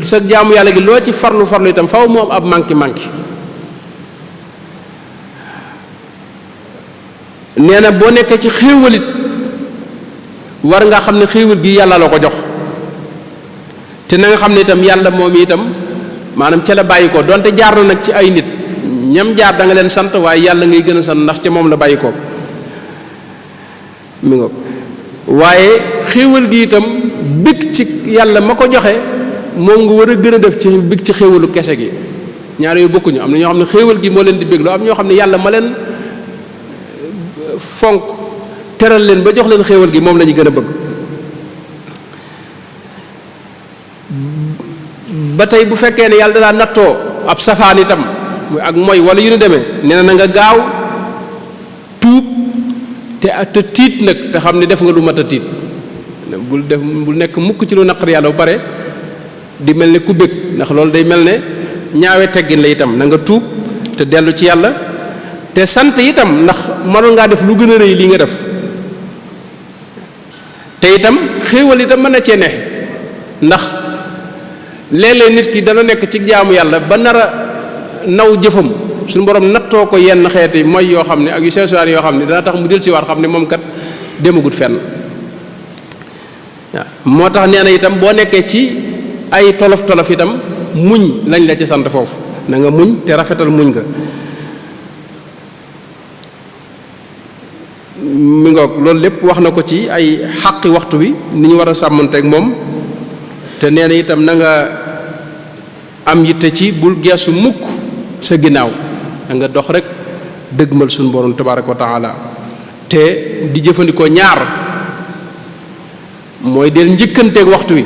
sa jaamu yàlla gi loo ci farlu itam faw moom ab manki nee na boo nekkee ci xéewalit war nga xam ne xéewal gi yàlla la ko jox te na nga xam ne itam yàlla moom itam maanaam ca la bàyyi ko donte jaar na nag ci ay nit ñam jaar da nga leen sant waaye yàlla ngay gën a sant ndax ca moom la bàyyi ko mi nga waaye xéewal gi itam bég ci yàlla ma ko joxe moom nga war a gën a def ci bég ci xéewalu kese gi ñaar yooyu bokkuñu am na ñoo xam ne xéewal gi moo leen di bégloo am ñoo xam ne yàlla ma leen fonk teral leen ba jox leen xéewal gi moom la ñu gën a bëgg ba tey bu fekkee ne yàlla danaa nattoo ab safaan itam ak mooy wala yu ñu demee nee na nga gaaw tuub te tiit nag te xam ne def nga lu mat a tiit bul nekk mukk ci lu naqar yàlla bu pare di mel ne ku bëgg ndax loolu day mel ne ñaawe teggin la itam na nga tuub te dellu ci yàlla te sant itam ndax mënoon ngaa def lu gën a rëy lii nga def te itam xéewal itam mën na cee ne ndax léeg-léeg nit ki dana nekk ci jaamu yàlla ba nar a naw jëfam suñu borom nattoo ko yenn xeeti mooy yoo xam ne ak yu seesuwaan yoo xam ne dana tax mu del si waat xam ne moom kat demagut fenn waaw moo tax nee na itam boo nekkee ci ay tolof-tolof itam muñ lañ la ci sant foofu na nga muñ te rafetal muñ nga mi ngoog loolu lépp wax na ko ci ay xàqi waxtu wi ni ñu war a sàmmanteeg moom te nee na itam na nga am yitte ci bul geesu mukk sa ginnaaw da nga dox rek dëgmal suñu borom tabaaraka wa taala te di jëfandikoo ñaar mooy del njëkkanteeg waxtu wi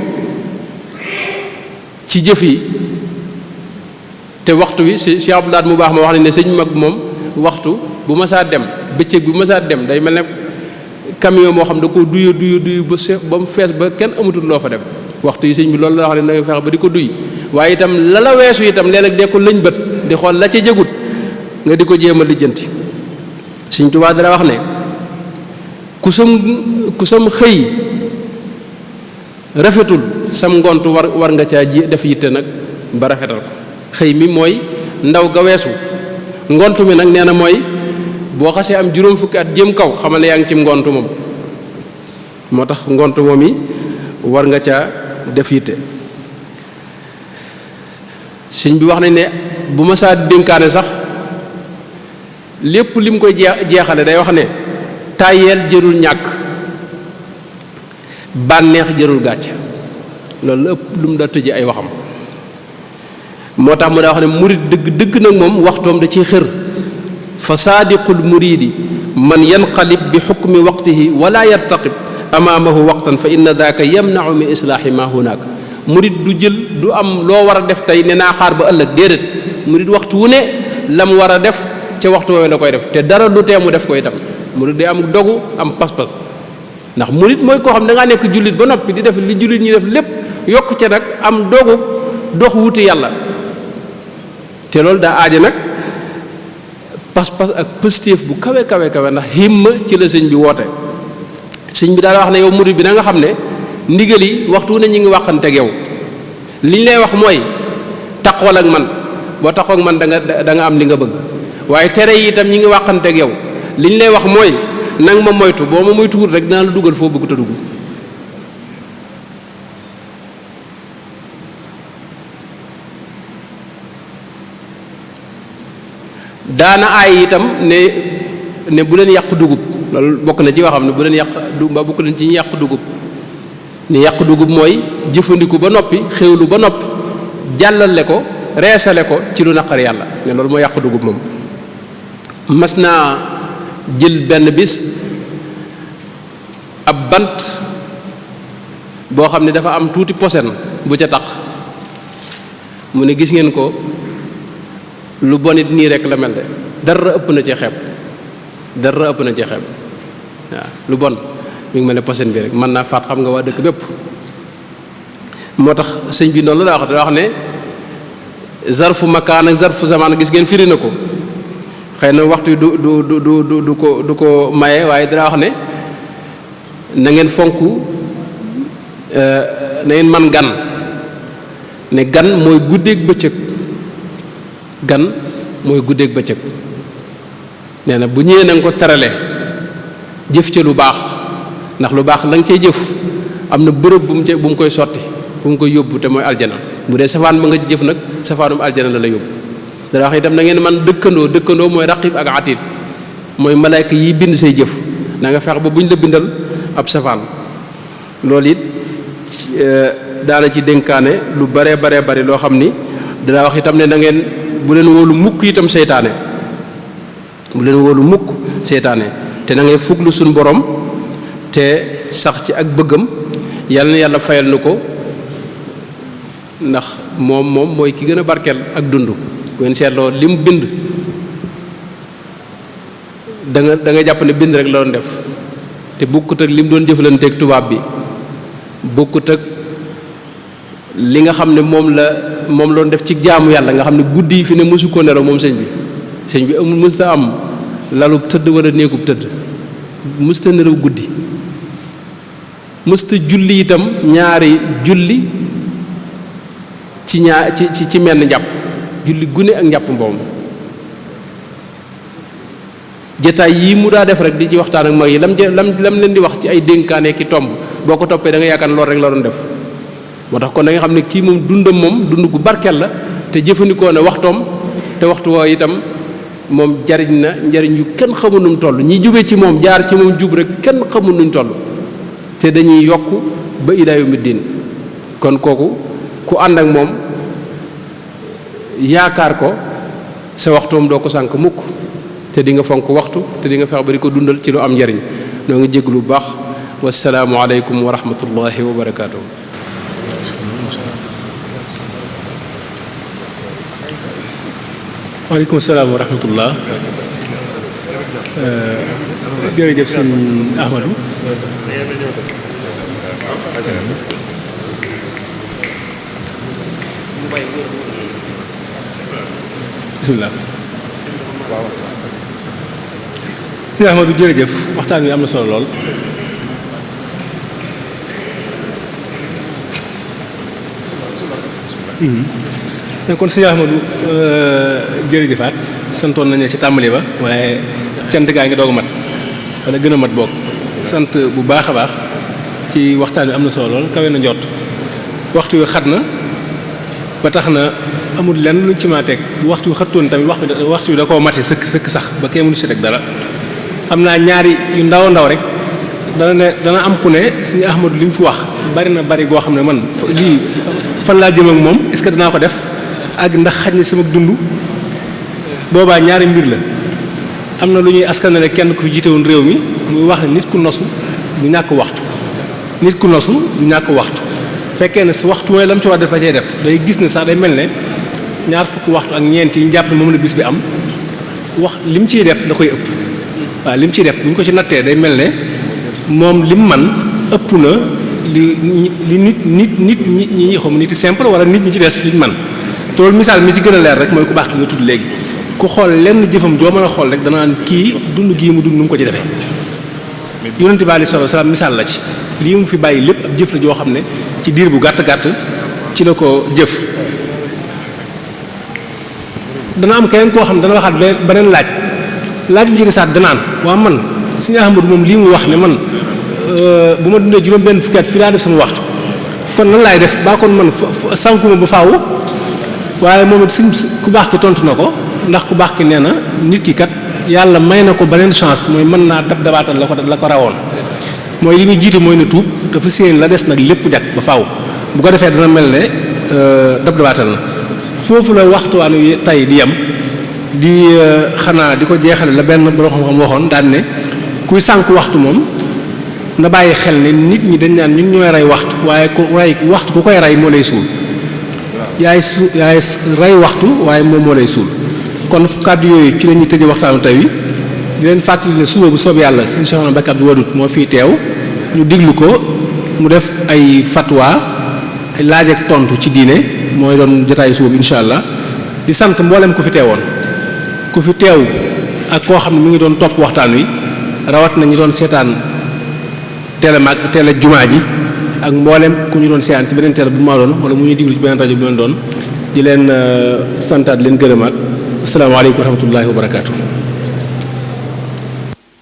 ci jëf yi te waxtu wi si Cheikh Abdoulaye mu baax ma wax ne sëñ mag moom waxtu bu ma saa dem bëccëg bu ma saa dem day mel ne camion moo xam da ko duyu ba mu fees ba kenn amatul loo fa dem waxtu yi sëñ bi loolu la wax ne da nga fexe ba di ko duy waaye itam la weesu itam léeg-léeg dee ko lëñ bët di xool la ca jëgut nga di ko jéem a lijjanti Sëñ Tuubaa dara wax ne ku sam xëy rafetul sam ngont war nga caa def yitte nag ba rafetal ko xëy mi mooy ndaw ga weesu ngont mi nag nee na mooy boo xasee am juróom fukki at jëm kaw xamal ne yaa ngi ci ngont moom moo tax ngont moom yi war nga caa def yitte sëñ bi wax nañ ne bu ma saa dénkaane sax lépp li mu koy jeexale day wax ne tàyyeel jërul ñàkk bànneex jërul gàcc loolu la ëpp lu mu daa tëje ay waxam moo tax mu daa wax ne murid dëgg nag moom waxtoom da ciy xër fa saadiqul muridi man yanqalib bi xukmi waqtihi wala yartaqib amaamahu waqtan fa inna daaka yamnau min islaahi ma hunaak murid du jël du am loo war a def tey ne naa xaar ba ëllëg déedéet murid waxtu wu ne lam war a def ca waxtu woowee la koy def te dara du tee mu def ko itam murid day am dogu am pas-pas ndax murid mooy koo xam da ngaa nekk jullit ba noppi di def li jullit ñi def lépp yokk ca nag am dogu dox wuti yàlla te loolu daa aaja nag pas-pas ak positif bu kawe ndax himma ci la sëñ bi woote sëñ bi daal wax ne yow murid bi na nga xam ne ndigal yi waxtu ne ñu ngi waxanteeg yow liñ lay wax mooy taqool ak man boo taqoo ak man da nga am li nga bëgg waaye tere yi itam ñi ngi waxanteeg yow liñ lay wax mooy nang ma moytu boo ma moytuwul rek dinaa la dugal foo bëgg te dugg daana aay itam ne bu leen yàq dugub loolu bokk na ci waxam ne bu leen yàq ba bokk leen ci ñu yàq dugub ni yàq dugub mooy jëfandiku ba noppi xéwlu ba noppi jàllale ko reesale ko ci lu naqar yàlla ne loolu moo yàq dugub moom mas naa jël benn bis ab bant boo xam ne dafa am tuuti posen bu ca taq mu ne gis ngeen ko lu bonit nii rek la mel de dara ëpp na ci xeeb waaw lu bon mi ngi mel ne posen bi rek mën naa faat xam nga waa dëkk bépp moo tax sëñ bi noonu la wax ne zarfu makaan ak zarfu zaman gis ngeen firi na ko xëy na waxtu du ko maye waaye dana wax ne na ngeen fonk na ngeen man gan ne gan mooy guddeeg bëccëg nee na bu ñëwee na nga ko terale jëf ca lu baax ndax lu baax la nga cay jëf am na bërëb bu mu koy sotti bu mu koy yóbbu te mooy aljana bu dee safaan ba nga jëf nag safaanum aljana la yóbbu dana wax itam na ngeen man dëkkandoo mooy raqib ak atid mooy malaayka yi bind say jëf na nga fex ba buñ la bindal ab safaan loolu it daana ci dénkaane lu bare bari loo xam ni dana wax itam ne na ngeen bu leen wóolu mukk itam seytaane bu leen wóolu mukk seytaane te na ngay fuglu suñu borom te sax ci ak bëggam yàlla na yàlla fayal nu ko ndax moom mooy ki gën a barkeel ak dund bu ngeen seetloo li mu bind da nga jàpp ne bind rek la doon def te bokkut ak li mu doon jëflanteeg tubaab bi bokkut ak li nga xam ne moom la doon def ci jaamu yàlla nga xam ne guddi yi fi ne mësu ko nelaw moom sëñ bi amul mësta am lalub tëdd wala néegub tëdd mësta nelaw guddi mësta julli itam ñaari julli ci menn njàpp julli gune ak njàpp mboom jataay yii mu daa def rek di ci waxtaan ak mag yi lam leen di wax ci ay dénkaane ki tomb boo ko toppee da nga yaakaar loolu rek la doon def moo tax kon da nga xam ne kii moom dundam moom dund gu barkeel la te jëfandikoo na waxtoom te waxtu woo itam moom jariñ na njariñ yu kenn xamul nu mu toll ñi jube ci moom jaar ci moom jub rek kenn xamul nuñ toll te dañuy yokk ba ilaa yawmi diin kon kooku ku ànd ak moom yaakaar ko sa waxtoom doo ko sànk mukk te di nga fonk waxtu te di nga fex ba di ko dundal ci lu am njariñ noo ngi jéglu bu baax wasalaamu aleykum wa rahmatullahi wa barakaatuh. waaleykum salaam wa rahmatullah. jërëjëf sëñ Ahmadou. bismillah. sëñ Ahmadou jërëjëf waxtaan wi am na solo lool. kon sëñ Ahmadou jërëjëfaat santoon nañu ci tàmbali ba waaye cant gaa ngi doog a mat wala gën a mat boog sant bu baax a baax ci waxtaan wi am na solo lool kawe na njot waxtu wi xat na ba tax na amul lenn luñ ci maa teg bu waxtu wi xattoon tamit waxtu wi da koo mate sëkk sax ba kee mënu si teg dara am naa ñaari yu ndaw ndaw rek dana am ku ne sëñ Ahmadou li mu fi wax bari na bari goo xam ne man lii fan laa jëm ak moom est-ce que danaa ko def ak ndax xaj na sama dund boobaa ñaari mbir la am na lu ñuy askanale kenn ku fi jiite woon réew mi muy wax ne nit ku nosu du ñàkk waxtu nit ku nosu du ñàkk waxtu fekkee ne si waxtu mooy la mu ci war def la cay def day gis ne sax day mel ne ñaar fukki waxtu ak ñeent yi ñu jàpp ne moom la bis bi am wax li mu ciy def da koy ëpp waaw li mu ciy def bu ñu ko ci nattee day mel ne moom li mu man ëpp na li nit ñi xam nit simple wala nit ñi ci des liñ man te loolu misaal mi ci gën a leer rek mooy ku baax ki nga tudd léegi ku xool lenn jëfam joo mën a xool rek danaan kii dund gii mu dund nu mu ko ci defee yonente bi alayhi salaam misaal la ci lii mu fi bàyyi lépp ab jëf la joo xam ne ci diir bu gàtt ci la ko jëf dana am keneen koo xam ne dana waxaat beneen laaj bi ci desaat danaan waa man Sëñ Ahmadu moom lii mu wax ne man bu ma dundee juróom benn fukki at fii laa def sama waxtu kon nan laay def baa kon man sànkuma ba faaw waaye moom it ku baax ki tontu na ko ndax ku baax ki nee na nit ki kat yàlla may na ko beneen chance mooy mën naa dabaatal la ko rawoon mooy li muy jiitu mooy ne tuub dafa séen la des nag lépp jag ba faaw bu ko defee dana mel ne dabaatal na foofu la waxtuwaan wi tey di yem di xanaa di ko jeexale la benn borom xam-xam waxoon daan ne kuy sànk waxtu moom na bàyyi xel ne nit ñi dañ naan ñun ñooy rey waxtu waaye ku rey waxtu ku koy rey moo lay suul yaay rey waxtu waaye moom moo lay suul kon kàddu yooyu ci la ñuy tëjee waxtaanu tey wi di leen fàttali ne suba bu soob yàlla sëñ Cheikh Mbacké Abdou Wadoud moo fiy teew ñu diglu ko mu def ay fatwa ay laaj ak tontu ci diine mooy doon jotaayu suba bi incha allah di sant mboolem ku fi teewoon ku fi teew ak koo xam ne mu ngi doon topp waxtaan wi rawat na ñu doon seetaan télé jumaa ji ak mboolem ku ñu doon seetaan ci beneen télé bu ma doon wala mu ñuy diglu ci beneen rajo bu ma doon di leen santaat leen gërëmaat asalaamaaleykum wa rahmatullahi wa barakaatu.